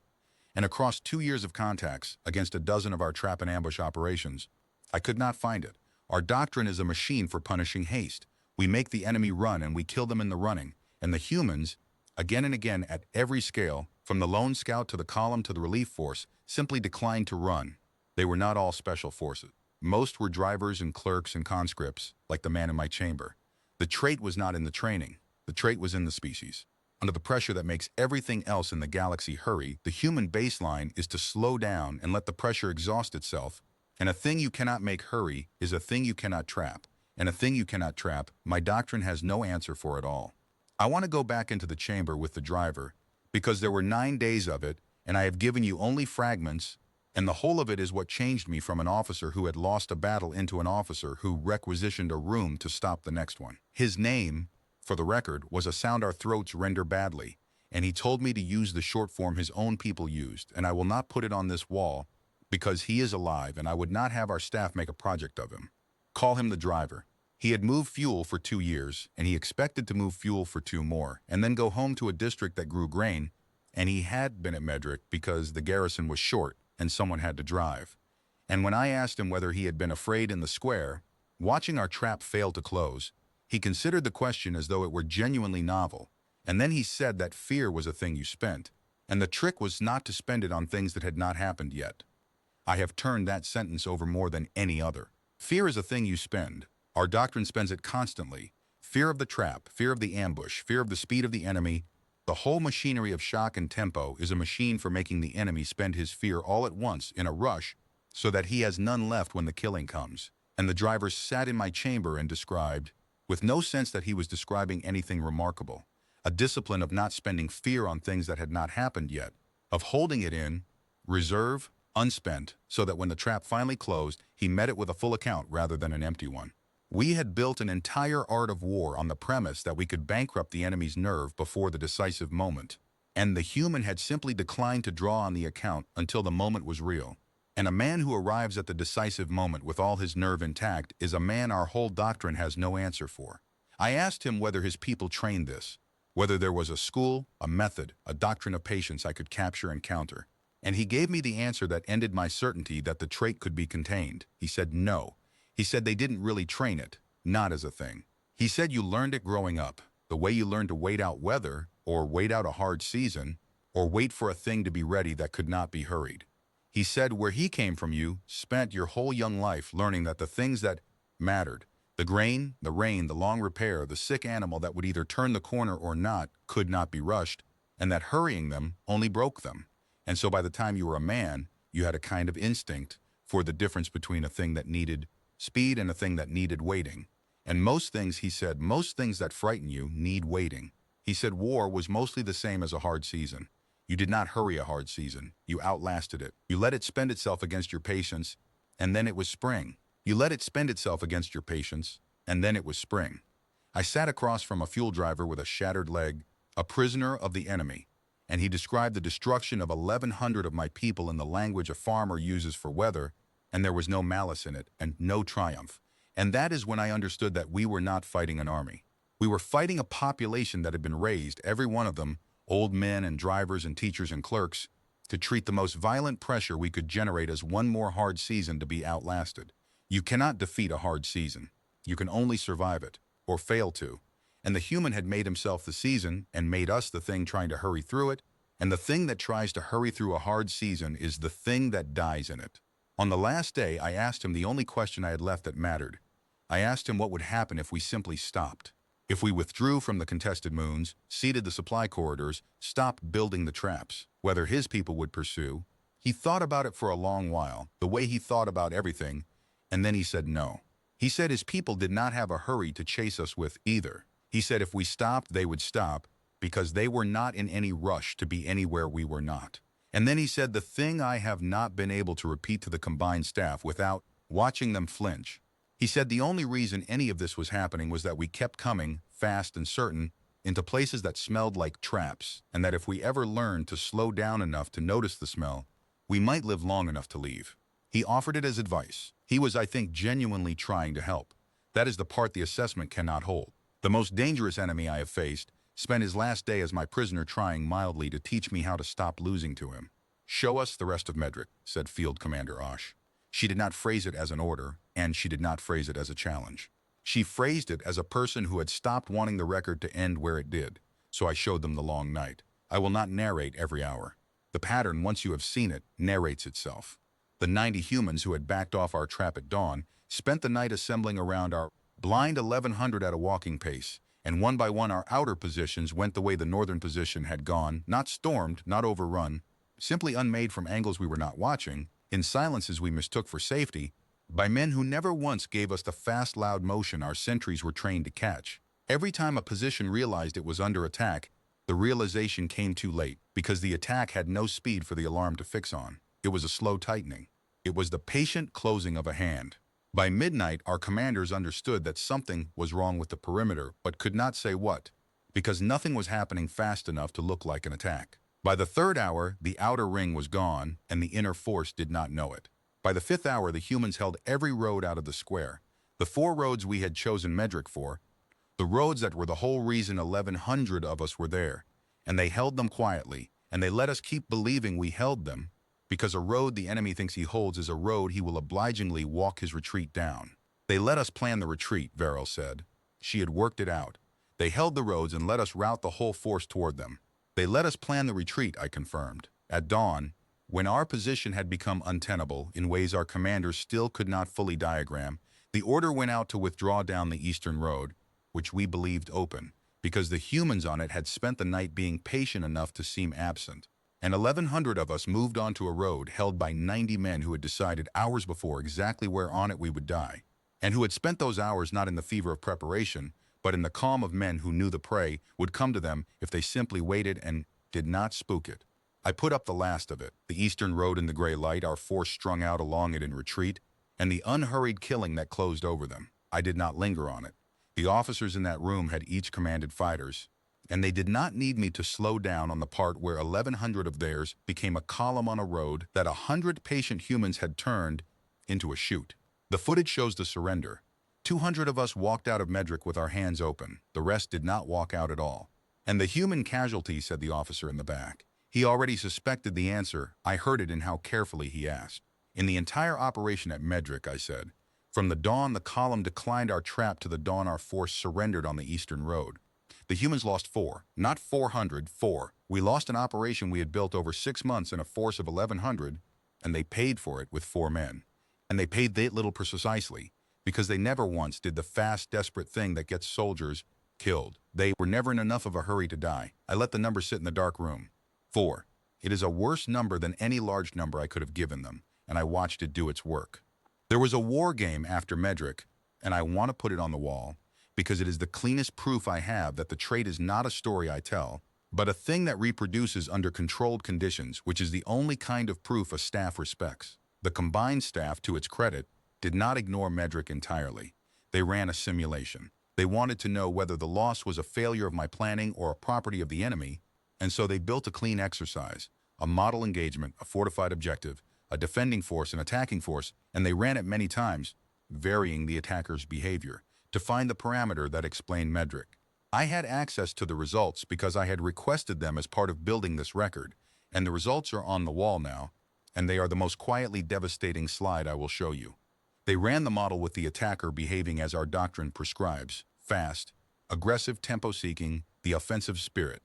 And across 2 years of contacts, against a dozen of our trap and ambush operations, I could not find it. Our doctrine is a machine for punishing haste. We make the enemy run and we kill them in the running. And the humans, again and again at every scale, from the lone scout to the column to the relief force, simply declined to run. They were not all special forces. Most were drivers and clerks and conscripts, like the man in my chamber. The trait was not in the training. The trait was in the species. Under the pressure that makes everything else in the galaxy hurry, the human baseline is to slow down and let the pressure exhaust itself. And a thing you cannot make hurry is a thing you cannot trap. And a thing you cannot trap, my doctrine has no answer for at all. I want to go back into the chamber with the driver, because there were 9 days of it, and I have given you only fragments, and the whole of it is what changed me from an officer who had lost a battle into an officer who requisitioned a room to stop the next one. His name, for the record, was a sound our throats render badly, and he told me to use the short form his own people used, and I will not put it on this wall because he is alive and I would not have our staff make a project of him. Call him the driver. He had moved fuel for 2 years, and he expected to move fuel for 2 more, and then go home to a district that grew grain, and he had been at Medric because the garrison was short and someone had to drive. And when I asked him whether he had been afraid in the square, watching our trap fail to close, he considered the question as though it were genuinely novel, and then he said that fear was a thing you spent, and the trick was not to spend it on things that had not happened yet. I have turned that sentence over more than any other. Fear is a thing you spend. Our doctrine spends it constantly. Fear of the trap, fear of the ambush, fear of the speed of the enemy. The whole machinery of shock and tempo is a machine for making the enemy spend his fear all at once in a rush so that he has none left when the killing comes. And the driver sat in my chamber and described, with no sense that he was describing anything remarkable, a discipline of not spending fear on things that had not happened yet, of holding it in, reserve, unspent, so that when the trap finally closed, he met it with a full account rather than an empty one. We had built an entire art of war on the premise that we could bankrupt the enemy's nerve before the decisive moment, and the human had simply declined to draw on the account until the moment was real. And a man who arrives at the decisive moment with all his nerve intact is a man our whole doctrine has no answer for. I asked him whether his people trained this, whether there was a school, a method, a doctrine of patience I could capture and counter. And he gave me the answer that ended my certainty that the trait could be contained. He said no. He said they didn't really train it, not as a thing. He said you learned it growing up, the way you learned to wait out weather, or wait out a hard season, or wait for a thing to be ready that could not be hurried. He said where he came from you spent your whole young life learning that the things that mattered, the grain, the rain, the long repair, the sick animal that would either turn the corner or not, could not be rushed, and that hurrying them only broke them. And so by the time you were a man, you had a kind of instinct for the difference between a thing that needed speed and a thing that needed waiting. And most things, he said, most things that frighten you need waiting. He said war was mostly the same as a hard season. You did not hurry a hard season. You outlasted it. You let it spend itself against your patience, and then it was spring. You let it spend itself against your patience, and then it was spring. I sat across from a fuel driver with a shattered leg, a prisoner of the enemy, and he described the destruction of 1,100 of my people in the language a farmer uses for weather, and there was no malice in it, and no triumph. And that is when I understood that we were not fighting an army. We were fighting a population that had been raised, every one of them, old men and drivers and teachers and clerks, to treat the most violent pressure we could generate as one more hard season to be outlasted. You cannot defeat a hard season. You can only survive it, or fail to. And the human had made himself the season and made us the thing trying to hurry through it, and the thing that tries to hurry through a hard season is the thing that dies in it. On the last day, I asked him the only question I had left that mattered. I asked him what would happen if we simply stopped. If we withdrew from the contested moons, seeded the supply corridors, stopped building the traps, whether his people would pursue. He thought about it for a long while, the way he thought about everything, and then he said no. He said his people did not have a hurry to chase us with either. He said if we stopped, they would stop, because they were not in any rush to be anywhere we were not. And then he said the thing I have not been able to repeat to the combined staff without watching them flinch. He said the only reason any of this was happening was that we kept coming, fast and certain, into places that smelled like traps, and that if we ever learned to slow down enough to notice the smell, we might live long enough to leave. He offered it as advice. He was, I think, genuinely trying to help. That is the part the assessment cannot hold. The most dangerous enemy I have faced spent his last day as my prisoner trying mildly to teach me how to stop losing to him. "Show us the rest of Medric," said Field Commander Osh. She did not phrase it as an order, and she did not phrase it as a challenge. She phrased it as a person who had stopped wanting the record to end where it did, so I showed them the long night. I will not narrate every hour. The pattern, once you have seen it, narrates itself. The 90 humans who had backed off our trap at dawn spent the night assembling around our blind 1100 at a walking pace, and one by one our outer positions went the way the northern position had gone, not stormed, not overrun, simply unmade from angles we were not watching, in silences we mistook for safety, by men who never once gave us the fast, loud motion our sentries were trained to catch. Every time a position realized it was under attack, the realization came too late, because the attack had no speed for the alarm to fix on. It was a slow tightening. It was the patient closing of a hand. By midnight, our commanders understood that something was wrong with the perimeter, but could not say what, because nothing was happening fast enough to look like an attack. By the third hour, the outer ring was gone, and the inner force did not know it. By the fifth hour, the humans held every road out of the square. The 4 roads we had chosen Medric for, the roads that were the whole reason 1100 of us were there, and they held them quietly, and they let us keep believing we held them, because a road the enemy thinks he holds is a road he will obligingly walk his retreat down. They let us plan the retreat, Verrill said. She had worked it out. They held the roads and let us route the whole force toward them. They let us plan the retreat, I confirmed. At dawn, when our position had become untenable in ways our commanders still could not fully diagram, the order went out to withdraw down the eastern road, which we believed open, because the humans on it had spent the night being patient enough to seem absent. And 1100 of us moved onto a road held by 90 men who had decided hours before exactly where on it we would die, and who had spent those hours not in the fever of preparation, but in the calm of men who knew the prey would come to them if they simply waited and did not spook it. I put up the last of it, the eastern road in the gray light, our force strung out along it in retreat, and the unhurried killing that closed over them. I did not linger on it. The officers in that room had each commanded fighters, and they did not need me to slow down on the part where 1100 of theirs became a column on a road that 100 patient humans had turned into a chute. The footage shows the surrender. 200 of us walked out of Medric with our hands open. The rest did not walk out at all. "And the human casualty," said the officer in the back. He already suspected the answer. I heard it in how carefully he asked. "In the entire operation at Medric," I said. "From the dawn the column declined our trap to the dawn our force surrendered on the eastern road. The humans lost 4, not 400, 4. We lost an operation we had built over 6 months in a force of 1100, and they paid for it with 4 men. And they paid that little precisely, because they never once did the fast, desperate thing that gets soldiers killed. They were never in enough of a hurry to die. I let the number sit in the dark room. 4. It is a worse number than any large number I could have given them, and I watched it do its work. There was a war game after Medric, and I want to put it on the wall, because it is the cleanest proof I have that the trait is not a story I tell, but a thing that reproduces under controlled conditions, which is the only kind of proof a staff respects. The combined staff, to its credit, did not ignore Medric entirely. They ran a simulation. They wanted to know whether the loss was a failure of my planning or a property of the enemy, and so they built a clean exercise, a model engagement, a fortified objective, a defending force, an attacking force, and they ran it many times, varying the attacker's behavior, to find the parameter that explained Medric. I had access to the results because I had requested them as part of building this record, and the results are on the wall now, and they are the most quietly devastating slide I will show you. They ran the model with the attacker behaving as our doctrine prescribes, fast, aggressive tempo-seeking, the offensive spirit.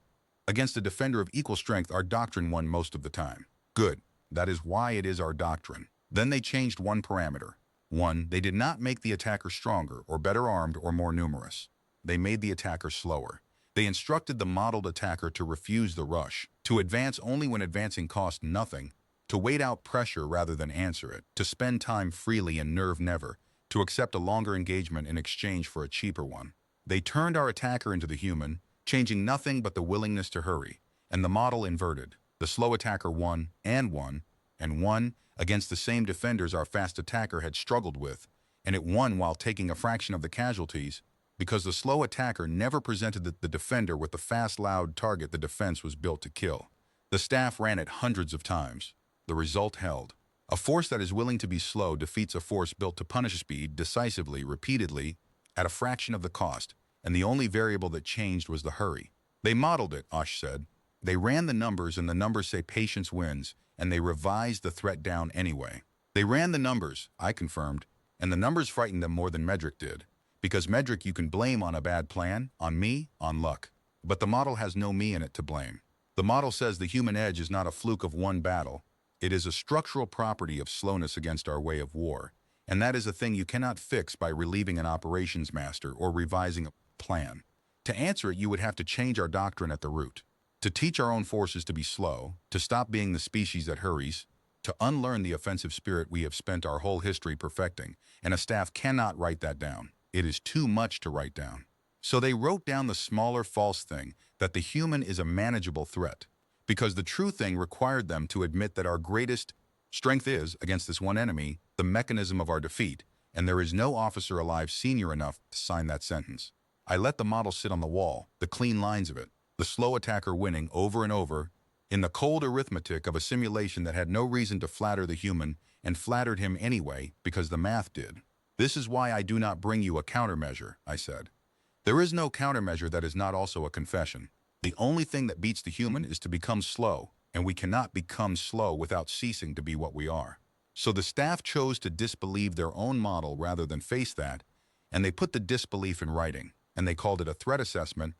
Against a defender of equal strength, our doctrine won most of the time. Good. That is why it is our doctrine. Then they changed one parameter. 1. They did not make the attacker stronger or better armed or more numerous. They made the attacker slower. They instructed the modeled attacker to refuse the rush, to advance only when advancing cost nothing, to wait out pressure rather than answer it, to spend time freely and nerve never, to accept a longer engagement in exchange for a cheaper one. They turned our attacker into the human, changing nothing but the willingness to hurry, and the model inverted. The slow attacker won, and won against the same defenders our fast attacker had struggled with, and it won while taking a fraction of the casualties, because the slow attacker never presented the defender with the fast, loud target the defense was built to kill. The staff ran it hundreds of times. The result held. A force that is willing to be slow defeats a force built to punish speed decisively, repeatedly, at a fraction of the cost, and the only variable that changed was the hurry. They modeled it, Osh said. They ran the numbers, and the numbers say patience wins, and they revised the threat down anyway. They ran the numbers, I confirmed, and the numbers frightened them more than Medrick did. Because Medrick you can blame on a bad plan, on me, on luck. But the model has no me in it to blame. The model says the human edge is not a fluke of one battle. It is a structural property of slowness against our way of war. And that is a thing you cannot fix by relieving an operations master or revising a plan. To answer it, you would have to change our doctrine at the root. To teach our own forces to be slow, to stop being the species that hurries, to unlearn the offensive spirit we have spent our whole history perfecting, and a staff cannot write that down. It is too much to write down. So they wrote down the smaller false thing, that the human is a manageable threat, because the true thing required them to admit that our greatest strength is, against this one enemy, the mechanism of our defeat, and there is no officer alive senior enough to sign that sentence. I let the model sit on the wall, the clean lines of it, the slow attacker winning over and over, in the cold arithmetic of a simulation that had no reason to flatter the human and flattered him anyway because the math did. This is why I do not bring you a countermeasure, I said. There is no countermeasure that is not also a confession. The only thing that beats the human is to become slow, and we cannot become slow without ceasing to be what we are. So the staff chose to disbelieve their own model rather than face that, and they put the disbelief in writing, and they called it a threat assessment,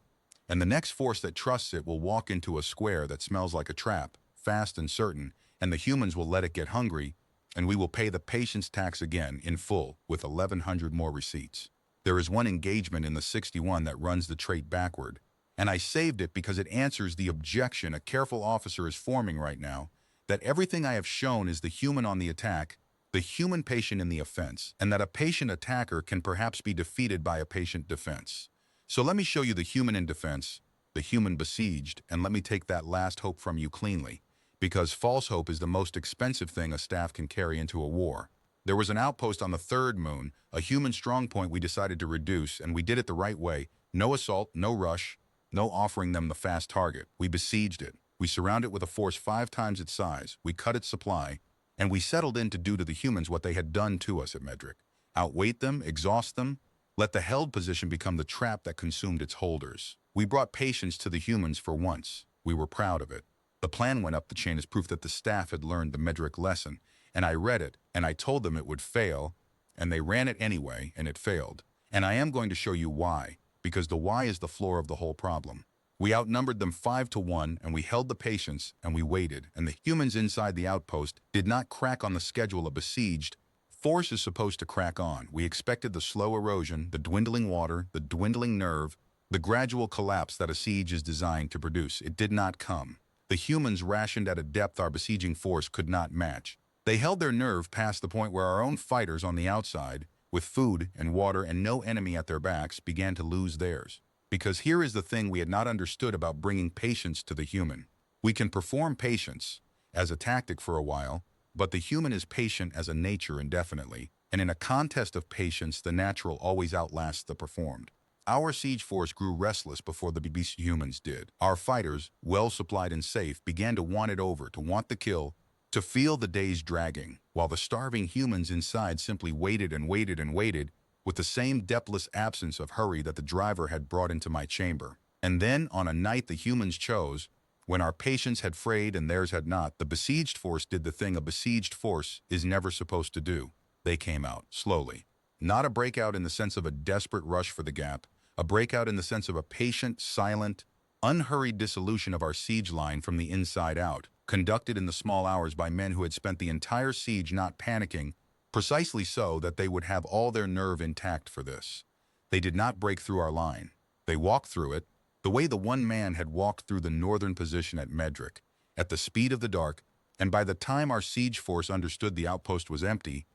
and the next force that trusts it will walk into a square that smells like a trap, fast and certain, and the humans will let it get hungry, and we will pay the patience tax again in full with 1,100 more receipts. There is one engagement in the 61 that runs the trait backward, and I saved it because it answers the objection a careful officer is forming right now, that everything I have shown is the human on the attack, the human patient in the offense, and that a patient attacker can perhaps be defeated by a patient defense. So let me show you the human in defense, the human besieged, and let me take that last hope from you cleanly, because false hope is the most expensive thing a staff can carry into a war. There was an outpost on the third moon, a human strong point we decided to reduce, and we did it the right way. No assault, no rush, no offering them the fast target. We besieged it. We surrounded it with a force 5 times its size. We cut its supply, and we settled in to do to the humans what they had done to us at Medrick. Outweight them, exhaust them, let the held position become the trap that consumed its holders. We brought patience to the humans for once. We were proud of it. The plan went up the chain as proof that the staff had learned the Medrick lesson, and I read it, and I told them it would fail, and they ran it anyway, and it failed. And I am going to show you why, because the why is the floor of the whole problem. We outnumbered them 5 to 1, and we held the patience, and we waited, and the humans inside the outpost did not crack on the schedule of besieged. Force is supposed to crack on. We expected the slow erosion, the dwindling water, the dwindling nerve, the gradual collapse that a siege is designed to produce. It did not come. The humans rationed at a depth our besieging force could not match. They held their nerve past the point where our own fighters on the outside, with food and water and no enemy at their backs, began to lose theirs. Because here is the thing we had not understood about bringing patience to the human. We can perform patience as a tactic for a while, but the human is patient as a nature indefinitely, and in a contest of patience, the natural always outlasts the performed. Our siege force grew restless before the beast humans did. Our fighters, well supplied and safe, began to want it over, to want the kill, to feel the days dragging, while the starving humans inside simply waited and waited and waited with the same depthless absence of hurry that the driver had brought into my chamber. And then, on a night the humans chose, when our patience had frayed and theirs had not, the besieged force did the thing a besieged force is never supposed to do. They came out, slowly. Not a breakout in the sense of a desperate rush for the gap, a breakout in the sense of a patient, silent, unhurried dissolution of our siege line from the inside out, conducted in the small hours by men who had spent the entire siege not panicking, precisely so that they would have all their nerve intact for this. They did not break through our line. They walked through it, the way the one man had walked through the northern position at Medrick, at the speed of the dark, and by the time our siege force understood the outpost was empty,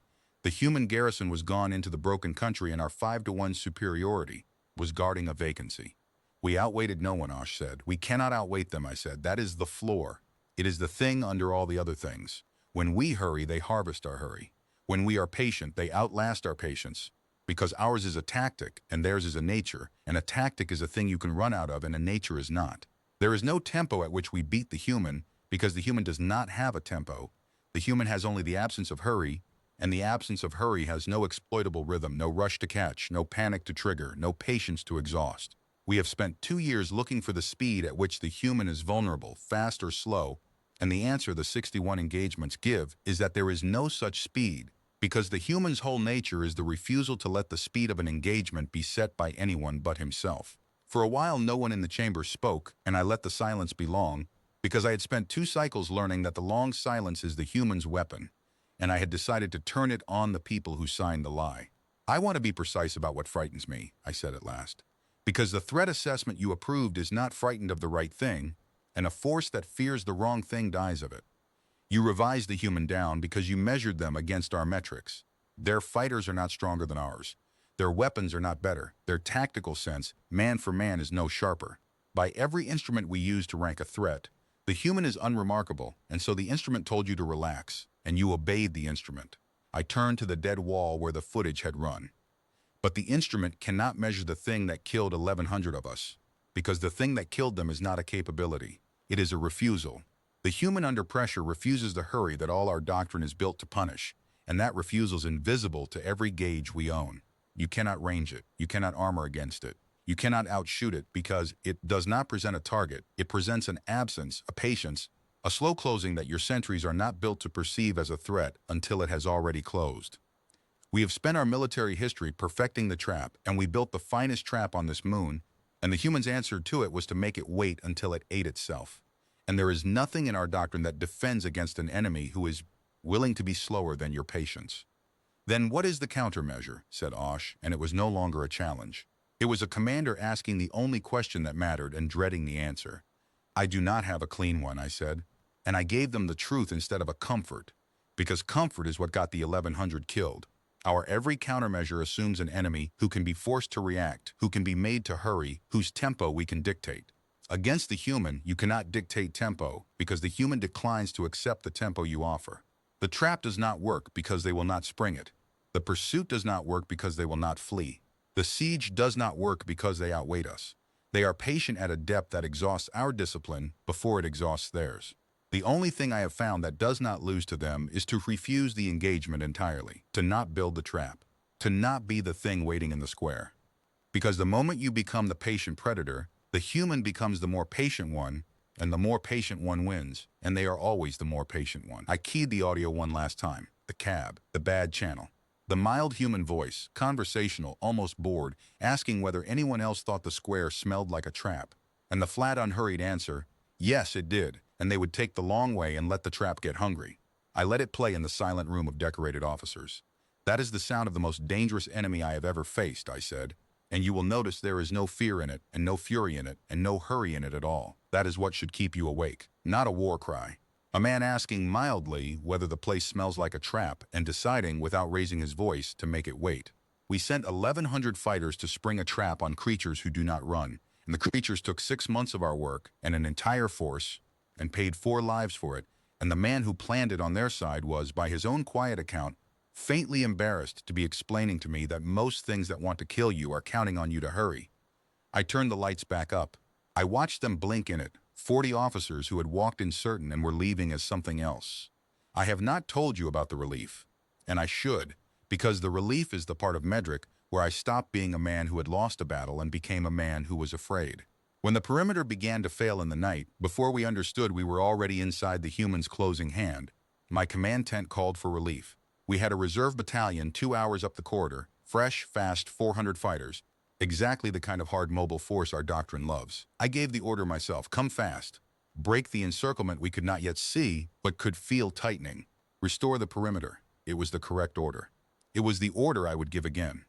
the human garrison was gone into the broken country and our 5 to 1 superiority was guarding a vacancy. We outweighted no one, Osh said. We cannot outweight them, I said. That is the floor. It is the thing under all the other things. When we hurry, they harvest our hurry. When we are patient, they outlast our patience. Because ours is a tactic, and theirs is a nature, and a tactic is a thing you can run out of, and a nature is not. There is no tempo at which we beat the human, because the human does not have a tempo. The human has only the absence of hurry, And the absence of hurry has no exploitable rhythm, no rush to catch, no panic to trigger, no patience to exhaust. We have spent 2 years looking for the speed at which the human is vulnerable, fast or slow, and the answer the 61 engagements give is that there is no such speed, because the human's whole nature is the refusal to let the speed of an engagement be set by anyone but himself. For a while no one in the chamber spoke, and I let the silence be long, because I had spent 2 cycles learning that the long silence is the human's weapon, and I had decided to turn it on the people who signed the lie. I want to be precise about what frightens me, I said at last, because the threat assessment you approved is not frightened of the right thing, and a force that fears the wrong thing dies of it. You revised the human down because you measured them against our metrics. Their fighters are not stronger than ours. Their weapons are not better. Their tactical sense, man for man, is no sharper. By every instrument we use to rank a threat, the human is unremarkable, and so the instrument told you to relax, and you obeyed the instrument. I turned to the dead wall where the footage had run. But the instrument cannot measure the thing that killed 1,100 of us, because the thing that killed them is not a capability. It is a refusal. The human under pressure refuses the hurry that all our doctrine is built to punish, and that refusal is invisible to every gauge we own. You cannot range it. You cannot armor against it. You cannot outshoot it because it does not present a target. It presents an absence, a patience, a slow closing that your sentries are not built to perceive as a threat until it has already closed. We have spent our military history perfecting the trap, and we built the finest trap on this moon, and the human's answer to it was to make it wait until it ate itself. And there is nothing in our doctrine that defends against an enemy who is willing to be slower than your patience. Then what is the countermeasure? Said Osh, and it was no longer a challenge. It was a commander asking the only question that mattered and dreading the answer. I do not have a clean one, I said, and I gave them the truth instead of a comfort, because comfort is what got the 1,100 killed. Our every countermeasure assumes an enemy who can be forced to react, who can be made to hurry, whose tempo we can dictate. Against the human, you cannot dictate tempo because the human declines to accept the tempo you offer. The trap does not work because they will not spring it. The pursuit does not work because they will not flee. The siege does not work because they outweight us. They are patient at a depth that exhausts our discipline before it exhausts theirs. The only thing I have found that does not lose to them is to refuse the engagement entirely, to not build the trap, to not be the thing waiting in the square. Because the moment you become the patient predator, the human becomes the more patient one, and the more patient one wins, and they are always the more patient one. I keyed the audio one last time, the cab, the bad channel. The mild human voice, conversational, almost bored, asking whether anyone else thought the square smelled like a trap. And the flat, unhurried answer, yes, it did, and they would take the long way and let the trap get hungry. I let it play in the silent room of decorated officers. That is the sound of the most dangerous enemy I have ever faced, I said, and you will notice there is no fear in it, and no fury in it, and no hurry in it at all. That is what should keep you awake, not a war cry. A man asking mildly whether the place smells like a trap and deciding without raising his voice to make it wait. We sent 1,100 fighters to spring a trap on creatures who do not run, and the creatures took 6 months of our work and an entire force and paid 4 lives for it, and the man who planned it on their side was, by his own quiet account, faintly embarrassed to be explaining to me that most things that want to kill you are counting on you to hurry. I turned the lights back up. I watched them blink in it, 40 officers who had walked in certain and were leaving as something else. I have not told you about the relief, and I should, because the relief is the part of Medric where I stopped being a man who had lost a battle and became a man who was afraid. When the perimeter began to fail in the night, before we understood we were already inside the human's closing hand, my command tent called for relief. We had a reserve battalion 2 hours up the corridor, fresh, fast 400 fighters, exactly the kind of hard mobile force our doctrine loves. I gave the order myself, come fast, break the encirclement we could not yet see but could feel tightening, restore the perimeter. It was the correct order. It was the order I would give again.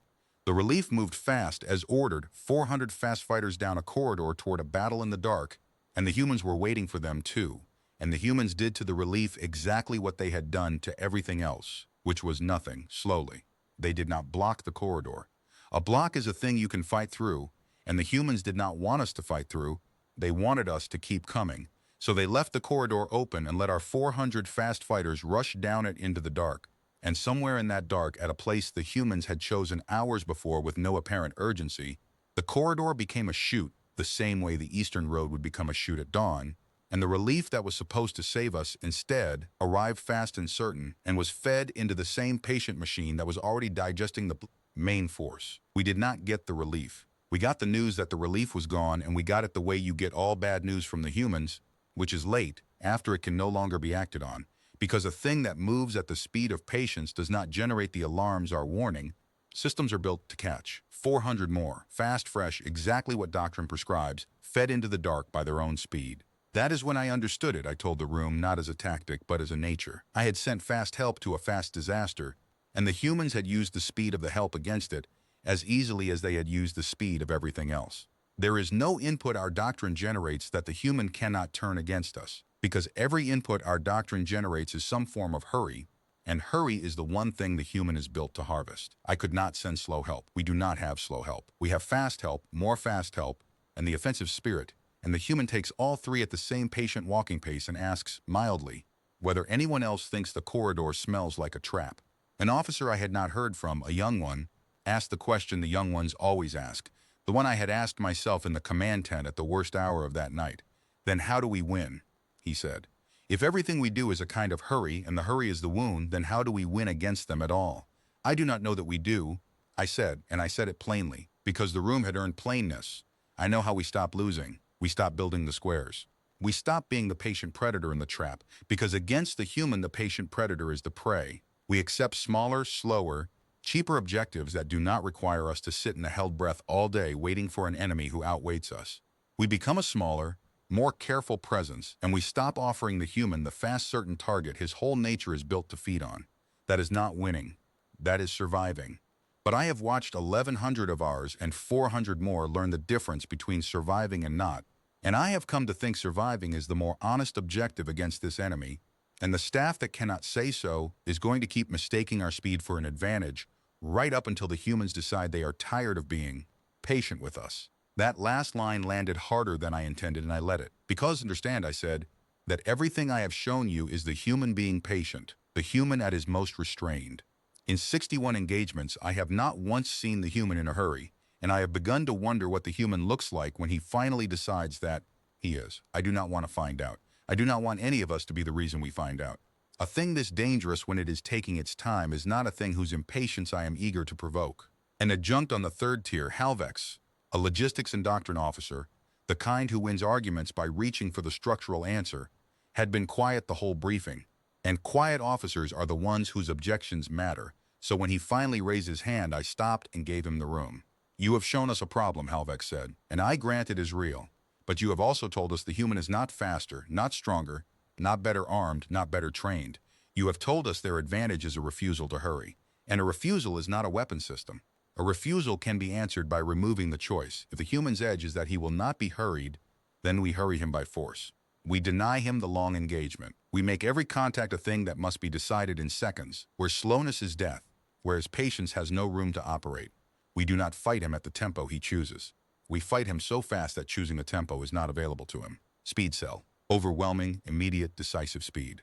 The relief moved fast as ordered, 400 fast fighters down a corridor toward a battle in the dark, and the humans were waiting for them too, and the humans did to the relief exactly what they had done to everything else, which was nothing, slowly. They did not block the corridor. A block is a thing you can fight through, and the humans did not want us to fight through. They wanted us to keep coming. So they left the corridor open and let our 400 fast fighters rush down it into the dark. And somewhere in that dark, at a place the humans had chosen hours before with no apparent urgency, the corridor became a chute, the same way the Eastern Road would become a chute at dawn, And the relief that was supposed to save us instead arrived fast and certain and was fed into the same patient machine that was already digesting the main force. We did not get the relief. We got the news that the relief was gone, and we got it the way you get all bad news from the humans, which is late, after it can no longer be acted on. Because a thing that moves at the speed of patience does not generate the alarms or warning. Systems are built to catch. 400 more, fast, fresh, exactly what doctrine prescribes, fed into the dark by their own speed. That is when I understood it, I told the room, not as a tactic, but as a nature. I had sent fast help to a fast disaster, and the humans had used the speed of the help against it as easily as they had used the speed of everything else. There is no input our doctrine generates that the human cannot turn against us, because every input our doctrine generates is some form of hurry, and hurry is the one thing the human is built to harvest. I could not send slow help. We do not have slow help. We have fast help, more fast help, and the offensive spirit, and the human takes all three at the same patient walking pace and asks, mildly, whether anyone else thinks the corridor smells like a trap. An officer I had not heard from, a young one, asked the question the young ones always ask, the one I had asked myself in the command tent at the worst hour of that night. Then how do we win? He said. If everything we do is a kind of hurry, and the hurry is the wound, then how do we win against them at all? I do not know that we do, I said, and I said it plainly, because the room had earned plainness. I know how we stop losing. We stop building the squares. We stop being the patient predator in the trap, because against the human the patient predator is the prey. We accept smaller, slower, cheaper objectives that do not require us to sit in a held breath all day waiting for an enemy who outweights us. We become a smaller, more careful presence, and we stop offering the human the fast, certain target his whole nature is built to feed on. That is not winning. That is surviving. But I have watched 1,100 of ours and 400 more learn the difference between surviving and not, and I have come to think surviving is the more honest objective against this enemy, and the staff that cannot say so is going to keep mistaking our speed for an advantage right up until the humans decide they are tired of being patient with us. That last line landed harder than I intended, and I let it. Because understand, I said, that everything I have shown you is the human being patient, the human at his most restrained. In 61 engagements, I have not once seen the human in a hurry, and I have begun to wonder what the human looks like when he finally decides that he is. I do not want to find out. I do not want any of us to be the reason we find out. A thing this dangerous when it is taking its time is not a thing whose impatience I am eager to provoke. An adjunct on the third tier, Halvex, a logistics and doctrine officer, the kind who wins arguments by reaching for the structural answer, had been quiet the whole briefing. And quiet officers are the ones whose objections matter, so when he finally raised his hand, I stopped and gave him the room. You have shown us a problem, Halvex said, and I grant it is real. But you have also told us the human is not faster, not stronger, not better armed, not better trained. You have told us their advantage is a refusal to hurry. And a refusal is not a weapon system. A refusal can be answered by removing the choice. If the human's edge is that he will not be hurried, then we hurry him by force. We deny him the long engagement. We make every contact a thing that must be decided in seconds, where slowness is death, whereas patience has no room to operate. We do not fight him at the tempo he chooses. We fight him so fast that choosing the tempo is not available to him. Speed cell. Overwhelming, immediate, decisive speed.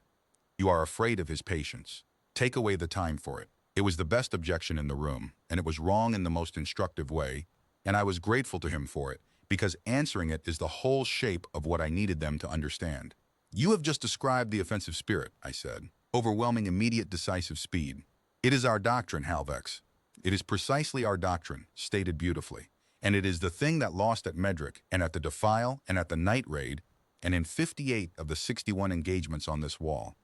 You are afraid of his patience. Take away the time for it. It was the best objection in the room, and it was wrong in the most instructive way, and I was grateful to him for it, because answering it is the whole shape of what I needed them to understand. You have just described the offensive spirit, I said. Overwhelming, immediate, decisive speed. It is our doctrine, Halvex. It is precisely our doctrine, stated beautifully. And it is the thing that lost at Medric, and at the Defile, and at the Night Raid, and in 58 of the 61 engagements on this wall.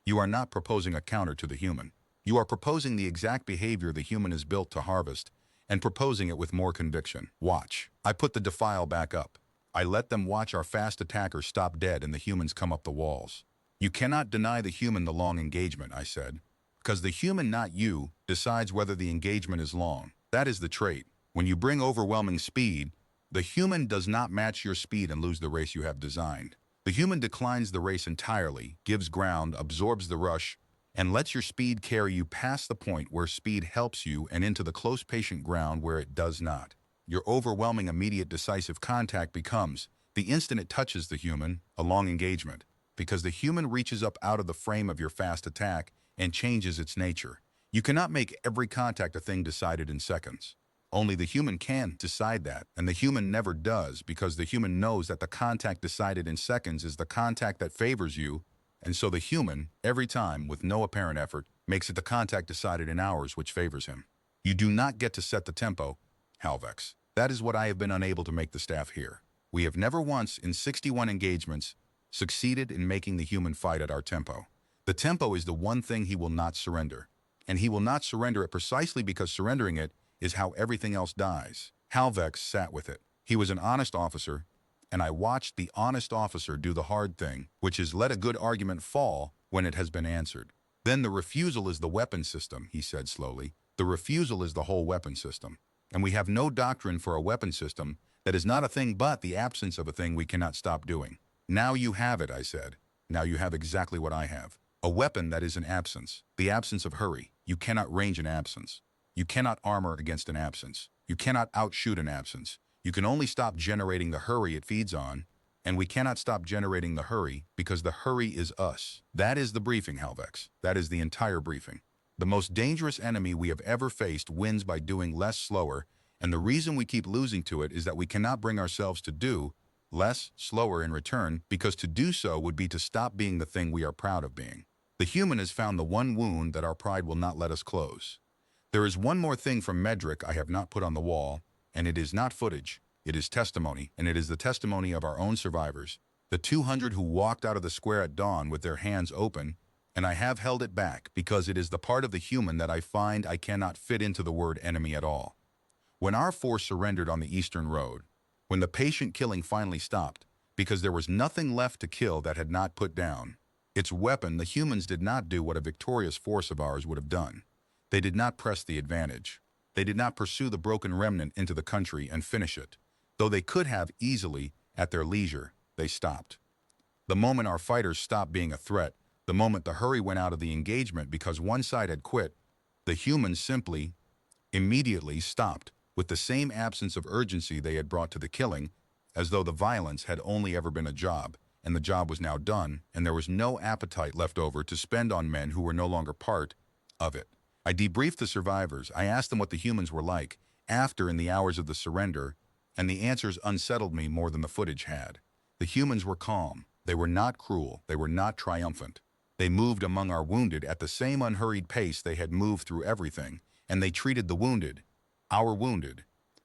You are not proposing a counter to the human. You are proposing the exact behavior the human is built to harvest, and proposing it with more conviction. Watch. I put the Defile back up. I let them watch our fast attackers stop dead and the humans come up the walls. You cannot deny the human the long engagement, I said, because the human, not you, decides whether the engagement is long. That is the trait. When you bring overwhelming speed, the human does not match your speed and lose the race you have designed. The human declines the race entirely, gives ground, absorbs the rush, and lets your speed carry you past the point where speed helps you and into the close patient ground where it does not. Your overwhelming immediate decisive contact becomes, the instant it touches the human, a long engagement, because the human reaches up out of the frame of your fast attack and changes its nature. You cannot make every contact a thing decided in seconds. Only the human can decide that, and the human never does because the human knows that the contact decided in seconds is the contact that favors you, and so the human, every time, with no apparent effort, makes it the contact decided in hours which favors him. You do not get to set the tempo, Halvex. That is what I have been unable to make the staff hear. We have never once, in 61 engagements, succeeded in making the human fight at our tempo. The tempo is the one thing he will not surrender, and he will not surrender it precisely because surrendering it is how everything else dies. Halvex sat with it. He was an honest officer, and I watched the honest officer do the hard thing, which is let a good argument fall when it has been answered. Then the refusal is the weapon system, he said slowly. The refusal is the whole weapon system. And we have no doctrine for a weapon system that is not a thing but the absence of a thing we cannot stop doing. Now you have it, I said. Now you have exactly what I have. A weapon that is an absence. The absence of hurry. You cannot range an absence. You cannot armor against an absence. You cannot outshoot an absence. You can only stop generating the hurry it feeds on, and we cannot stop generating the hurry because the hurry is us. That is the briefing, Halvex. That is the entire briefing. The most dangerous enemy we have ever faced wins by doing less slower, and the reason we keep losing to it is that we cannot bring ourselves to do less slower in return, because to do so would be to stop being the thing we are proud of being. The human has found the one wound that our pride will not let us close. There is one more thing from Medric I have not put on the wall, and it is not footage. It is testimony, and it is the testimony of our own survivors, the 200 who walked out of the square at dawn with their hands open, and I have held it back because it is the part of the human that I find I cannot fit into the word enemy at all. When our force surrendered on the Eastern Road, when the patient killing finally stopped, because there was nothing left to kill that had not put down its weapon, the humans did not do what a victorious force of ours would have done. They did not press the advantage. They did not pursue the broken remnant into the country and finish it. Though they could have easily, at their leisure, they stopped. The moment our fighters stopped being a threat, the moment the hurry went out of the engagement because one side had quit, the humans simply, immediately stopped with the same absence of urgency they had brought to the killing, as though the violence had only ever been a job, and the job was now done, and there was no appetite left over to spend on men who were no longer part of it. I debriefed the survivors. I asked them what the humans were like after in the hours of the surrender, and the answers unsettled me more than the footage had. The humans were calm. They were not cruel. They were not triumphant. They moved among our wounded at the same unhurried pace they had moved through everything, and they treated the wounded, our wounded,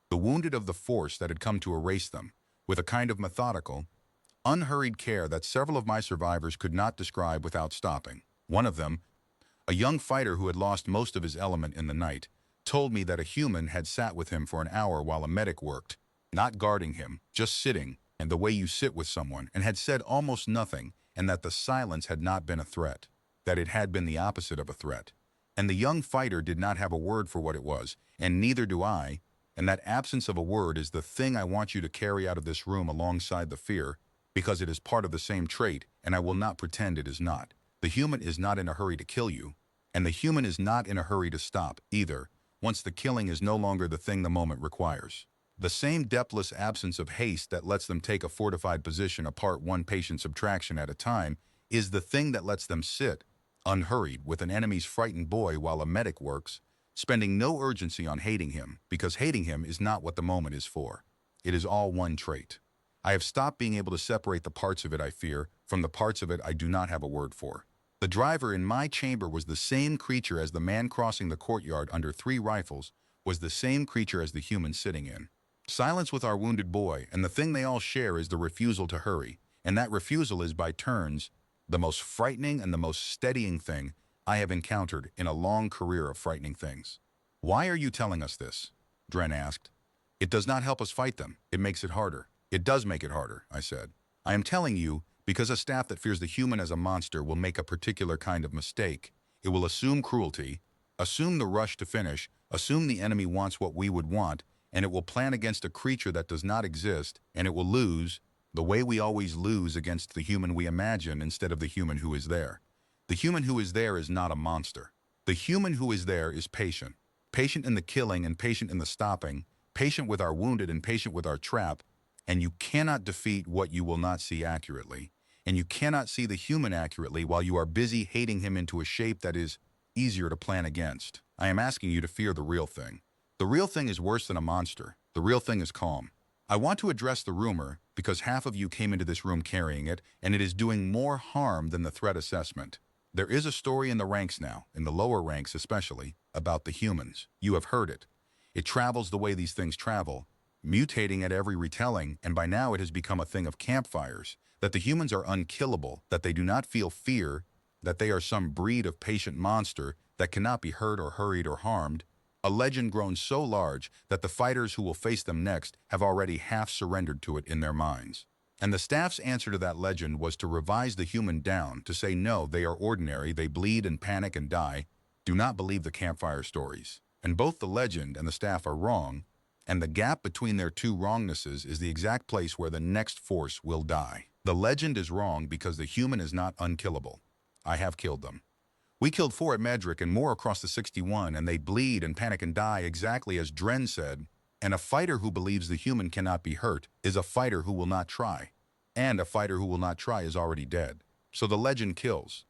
the wounded of the force that had come to erase them, with a kind of methodical, unhurried care that several of my survivors could not describe without stopping. One of them, a young fighter who had lost most of his element in the night, told me that a human had sat with him for an hour while a medic worked, not guarding him, just sitting, and the way you sit with someone, and had said almost nothing, and that the silence had not been a threat, that it had been the opposite of a threat. And the young fighter did not have a word for what it was, and neither do I, and that absence of a word is the thing I want you to carry out of this room alongside the fear, because it is part of the same trait, and I will not pretend it is not. The human is not in a hurry to kill you, and the human is not in a hurry to stop, either, once the killing is no longer the thing the moment requires. The same depthless absence of haste that lets them take a fortified position apart one patient subtraction at a time is the thing that lets them sit, unhurried, with an enemy's frightened boy while a medic works, spending no urgency on hating him, because hating him is not what the moment is for. It is all one trait. I have stopped being able to separate the parts of it I fear from the parts of it I do not have a word for. The driver in my chamber was the same creature as the man crossing the courtyard under 3 rifles was the same creature as the human sitting in silence with our wounded boy, and the thing they all share is the refusal to hurry, and that refusal is by turns the most frightening and the most steadying thing I have encountered in a long career of frightening things. Why are you telling us this? Dren asked. It does not help us fight them. It makes it harder. It does make it harder, I said. I am telling you because a staff that fears the human as a monster will make a particular kind of mistake. It will assume cruelty, assume the rush to finish, assume the enemy wants what we would want, and it will plan against a creature that does not exist, and it will lose the way we always lose against the human we imagine instead of the human who is there. The human who is there is not a monster. The human who is there is patient. Patient in the killing and patient in the stopping, patient with our wounded and patient with our trap, and you cannot defeat what you will not see accurately, and you cannot see the human accurately while you are busy hating him into a shape that is easier to plan against. I am asking you to fear the real thing. The real thing is worse than a monster. The real thing is calm. I want to address the rumor because half of you came into this room carrying it, and it is doing more harm than the threat assessment. There is a story in the ranks now, in the lower ranks especially, about the humans. You have heard it. It travels the way these things travel, mutating at every retelling, and by now it has become a thing of campfires, that the humans are unkillable, that they do not feel fear, that they are some breed of patient monster that cannot be hurt or hurried or harmed, a legend grown so large that the fighters who will face them next have already half surrendered to it in their minds. And the staff's answer to that legend was to revise the human down, to say no, they are ordinary, they bleed and panic and die. Do not believe the campfire stories. And both the legend and the staff are wrong, and the gap between their two wrongnesses is the exact place where the next force will die. The legend is wrong because the human is not unkillable. I have killed them. We killed 4 at Medric and more across the 61, and they bleed and panic and die exactly as Dren said, and a fighter who believes the human cannot be hurt is a fighter who will not try. And a fighter who will not try is already dead. So the legend kills.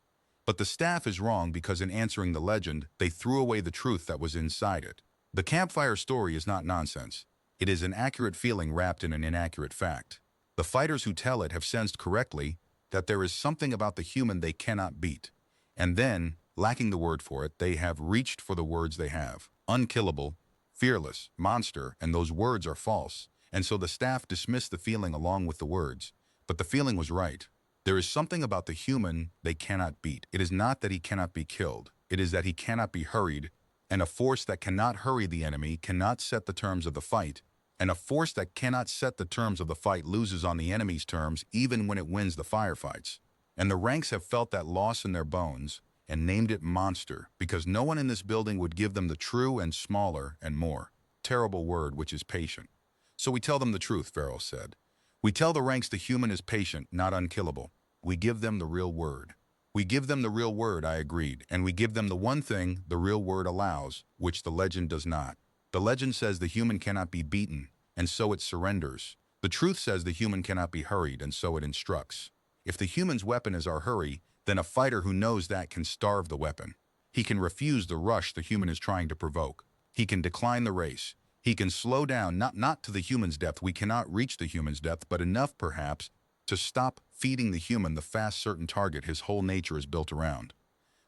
But the staff is wrong because in answering the legend, they threw away the truth that was inside it. The campfire story is not nonsense. It is an accurate feeling wrapped in an inaccurate fact. The fighters who tell it have sensed correctly that there is something about the human they cannot beat. And then, lacking the word for it, they have reached for the words they have. Unkillable, fearless, monster, and those words are false. And so the staff dismissed the feeling along with the words. But the feeling was right. There is something about the human they cannot beat. It is not that he cannot be killed. It is that he cannot be hurried. And a force that cannot hurry the enemy cannot set the terms of the fight. And a force that cannot set the terms of the fight loses on the enemy's terms even when it wins the firefights. And the ranks have felt that loss in their bones and named it monster because no one in this building would give them the true and smaller and more terrible word, which is patient. So we tell them the truth, Farrell said. We tell the ranks the human is patient, not unkillable. We give them the real word. We give them the real word, I agreed, and we give them the one thing the real word allows, which the legend does not. The legend says the human cannot be beaten, and so it surrenders. The truth says the human cannot be hurried, and so it instructs. If the human's weapon is our hurry, then a fighter who knows that can starve the weapon. He can refuse the rush the human is trying to provoke. He can decline the race. He can slow down, not to the human's depth. We cannot reach the human's depth, but enough, perhaps, to stop feeding the human the fast, certain target his whole nature is built around.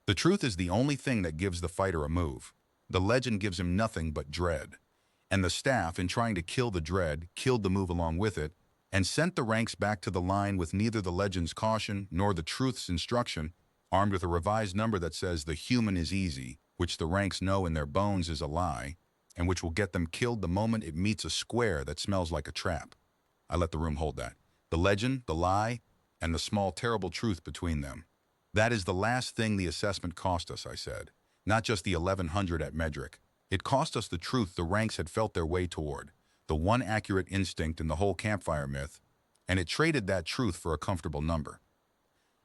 The truth is the only thing that gives the fighter a move. The legend gives him nothing but dread. And the staff, in trying to kill the dread, killed the move along with it, and sent the ranks back to the line with neither the legend's caution nor the truth's instruction, armed with a revised number that says the human is easy, which the ranks know in their bones is a lie, and which will get them killed the moment it meets a square that smells like a trap. I let the room hold that. The legend, the lie, and the small terrible truth between them. That is the last thing the assessment cost us, I said. Not just the 1100 at Medric. It cost us the truth the ranks had felt their way toward, the one accurate instinct in the whole campfire myth, and it traded that truth for a comfortable number.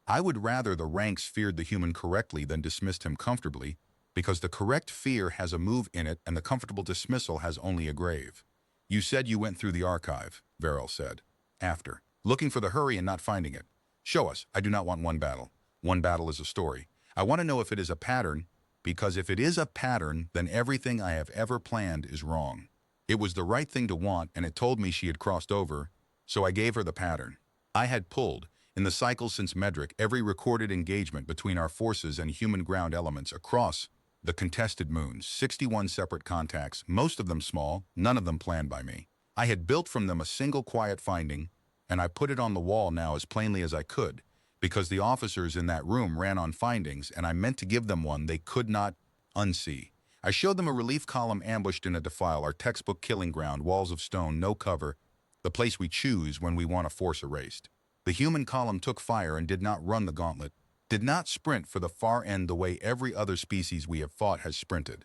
I would rather the ranks feared the human correctly than dismissed him comfortably, because the correct fear has a move in it and the comfortable dismissal has only a grave. You said you went through the archive, Varel said. After. Looking for the hurry and not finding it. Show us. I do not want one battle. One battle is a story. I want to know if it is a pattern, because if it is a pattern, then everything I have ever planned is wrong. It was the right thing to want, and it told me she had crossed over, so I gave her the pattern. I had pulled, in the cycle since Medric, every recorded engagement between our forces and human ground elements across the contested moons, 61 separate contacts, most of them small, none of them planned by me. I had built from them a single quiet finding, and I put it on the wall now as plainly as I could, because the officers in that room ran on findings, and I meant to give them one they could not unsee. I showed them a relief column ambushed in a defile, our textbook killing ground, walls of stone, no cover, the place we choose when we want a force erased. The human column took fire and did not run the gauntlet, did not sprint for the far end the way every other species we have fought has sprinted,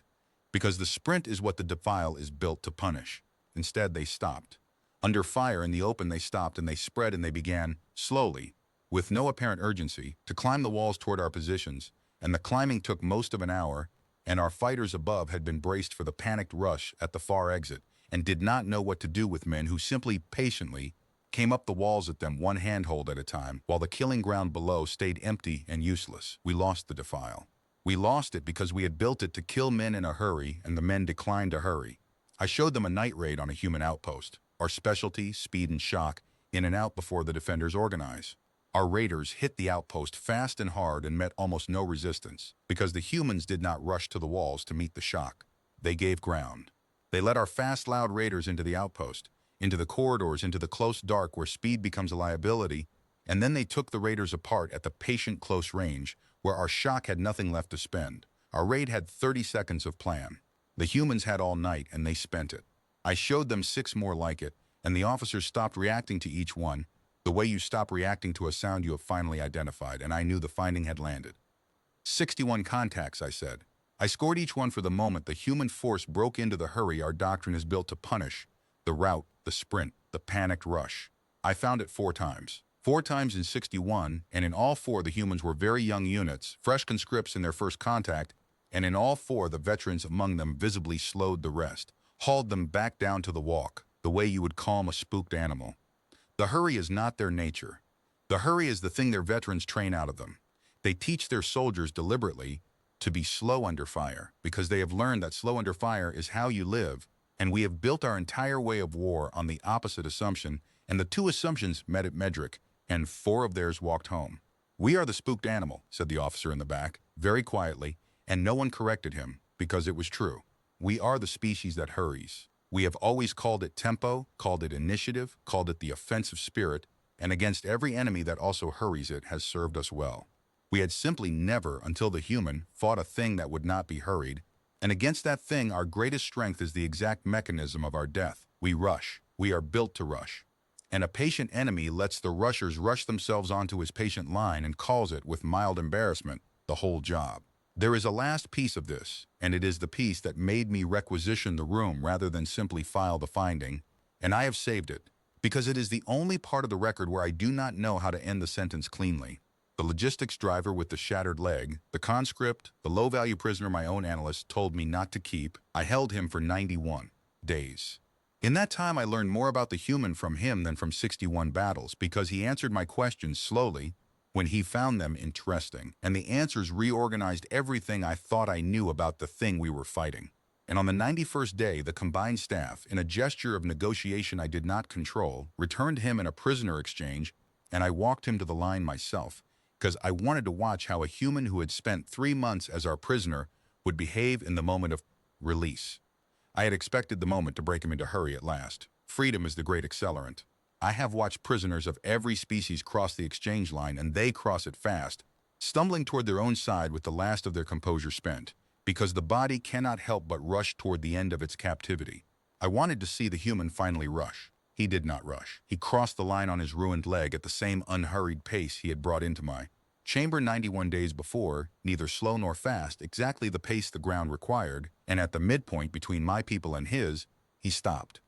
because the sprint is what the defile is built to punish. Instead, they stopped. Under fire in the open, they stopped and they spread and they began, slowly, with no apparent urgency, to climb the walls toward our positions, and the climbing took most of an hour, and our fighters above had been braced for the panicked rush at the far exit, and did not know what to do with men who simply patiently came up the walls at them one handhold at a time, while the killing ground below stayed empty and useless. We lost the defile. We lost it because we had built it to kill men in a hurry, and the men declined to hurry. I showed them a night raid on a human outpost. Our specialty, speed and shock, in and out before the defenders organize. Our raiders hit the outpost fast and hard and met almost no resistance, because the humans did not rush to the walls to meet the shock. They gave ground. They led our fast, loud raiders into the outpost, into the corridors, into the close dark where speed becomes a liability, and then they took the raiders apart at the patient close range, where our shock had nothing left to spend. Our raid had 30 seconds of plan. The humans had all night, and they spent it. I showed them 6 more like it, and the officers stopped reacting to each one, the way you stop reacting to a sound you have finally identified, and I knew the finding had landed. 61 contacts, I said. I scored each one for the moment the human force broke into the hurry our doctrine is built to punish, the rout, the sprint, the panicked rush. I found it 4 times. 4 times in 61, and in all 4 the humans were very young units, fresh conscripts in their first contact, and in all 4 the veterans among them visibly slowed the rest, hauled them back down to the walk, the way you would calm a spooked animal. The hurry is not their nature. The hurry is the thing their veterans train out of them. They teach their soldiers deliberately to be slow under fire, because they have learned that slow under fire is how you live, and we have built our entire way of war on the opposite assumption, and the 2 assumptions met at Medrick, and 4 of theirs walked home. "We are the spooked animal," said the officer in the back, very quietly, and no one corrected him, because it was true. "We are the species that hurries. We have always called it tempo, called it initiative, called it the offensive spirit, and against every enemy that also hurries it has served us well. We had simply never, until the human, fought a thing that would not be hurried, and against that thing our greatest strength is the exact mechanism of our death. We rush. We are built to rush. And a patient enemy lets the rushers rush themselves onto his patient line and calls it, with mild embarrassment, the whole job. There is a last piece of this, and it is the piece that made me requisition the room rather than simply file the finding, and I have saved it, because it is the only part of the record where I do not know how to end the sentence cleanly. The logistics driver with the shattered leg, the conscript, the low-value prisoner my own analyst told me not to keep, I held him for 91 days. In that time I learned more about the human from him than from 61 battles, because he answered my questions slowly, when he found them interesting, and the answers reorganized everything I thought I knew about the thing we were fighting. And on the 91st day, the combined staff, in a gesture of negotiation I did not control, returned him in a prisoner exchange, and I walked him to the line myself, because I wanted to watch how a human who had spent 3 months as our prisoner would behave in the moment of release. I had expected the moment to break him into hurry at last. Freedom is the great accelerant. I have watched prisoners of every species cross the exchange line, and they cross it fast, stumbling toward their own side with the last of their composure spent, because the body cannot help but rush toward the end of its captivity. I wanted to see the human finally rush. He did not rush. He crossed the line on his ruined leg at the same unhurried pace he had brought into my chamber 91 days before, neither slow nor fast, exactly the pace the ground required, and at the midpoint between my people and his, he stopped.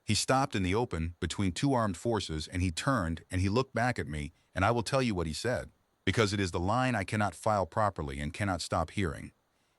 He stopped in the open between 2 armed forces, and he turned and he looked back at me, and I will tell you what he said, because it is the line I cannot file properly and cannot stop hearing.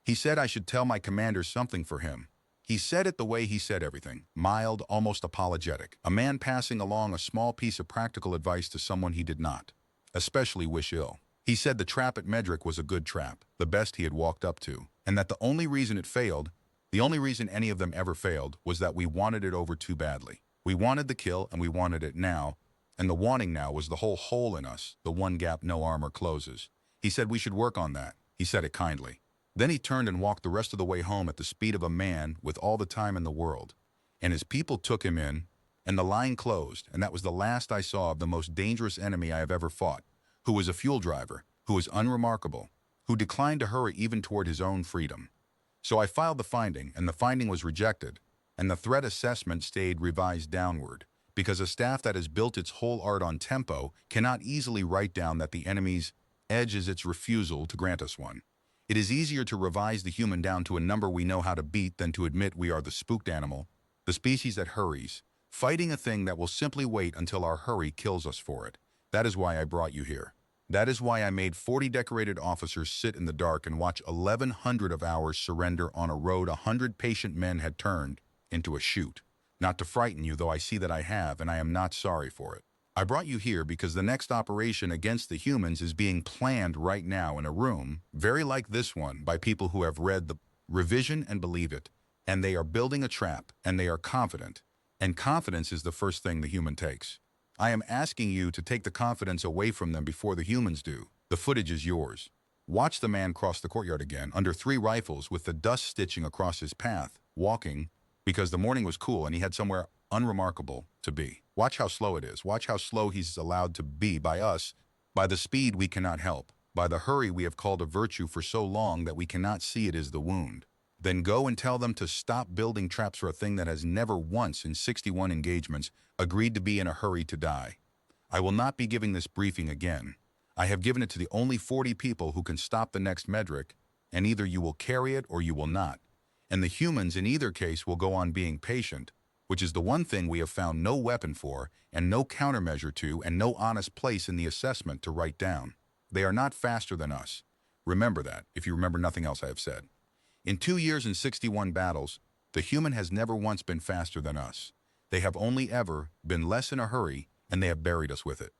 He said I should tell my commander something for him. He said it the way he said everything, mild, almost apologetic, a man passing along a small piece of practical advice to someone he did not, especially wish ill. He said the trap at Medrick was a good trap, the best he had walked up to, and that the only reason it failed, the only reason any of them ever failed, was that we wanted it over too badly. We wanted the kill, and we wanted it now, and the wanting now was the whole hole in us, the one gap no armor closes. He said we should work on that. He said it kindly. Then he turned and walked the rest of the way home at the speed of a man with all the time in the world. And his people took him in, and the line closed, and that was the last I saw of the most dangerous enemy I have ever fought, who was a fuel driver, who was unremarkable, who declined to hurry even toward his own freedom. So I filed the finding, and the finding was rejected, and the threat assessment stayed revised downward, because a staff that has built its whole art on tempo cannot easily write down that the enemy's edge is its refusal to grant us one. It is easier to revise the human down to a number we know how to beat than to admit we are the spooked animal, the species that hurries, fighting a thing that will simply wait until our hurry kills us for it. That is why I brought you here. That is why I made 40 decorated officers sit in the dark and watch 1,100 of ours surrender on a road 100 patient men had turned into a chute. Not to frighten you, though I see that I have, and I am not sorry for it. I brought you here because the next operation against the humans is being planned right now in a room, very like this one, by people who have read the revision and believe it, and they are building a trap, and they are confident. And confidence is the first thing the human takes. I am asking you to take the confidence away from them before the humans do. The footage is yours. Watch the man cross the courtyard again, under 3 rifles with the dust stitching across his path, walking, because the morning was cool and he had somewhere unremarkable to be. Watch how slow it is. Watch how slow he's allowed to be by us, by the speed we cannot help, by the hurry we have called a virtue for so long that we cannot see it is the wound. Then go and tell them to stop building traps for a thing that has never once in 61 engagements agreed to be in a hurry to die. I will not be giving this briefing again. I have given it to the only 40 people who can stop the next Medric, and either you will carry it or you will not. And the humans in either case will go on being patient, which is the one thing we have found no weapon for, and no countermeasure to, and no honest place in the assessment to write down. They are not faster than us. Remember that, if you remember nothing else I have said. In 2 years and 61 battles, the human has never once been faster than us. They have only ever been less in a hurry, and they have buried us with it.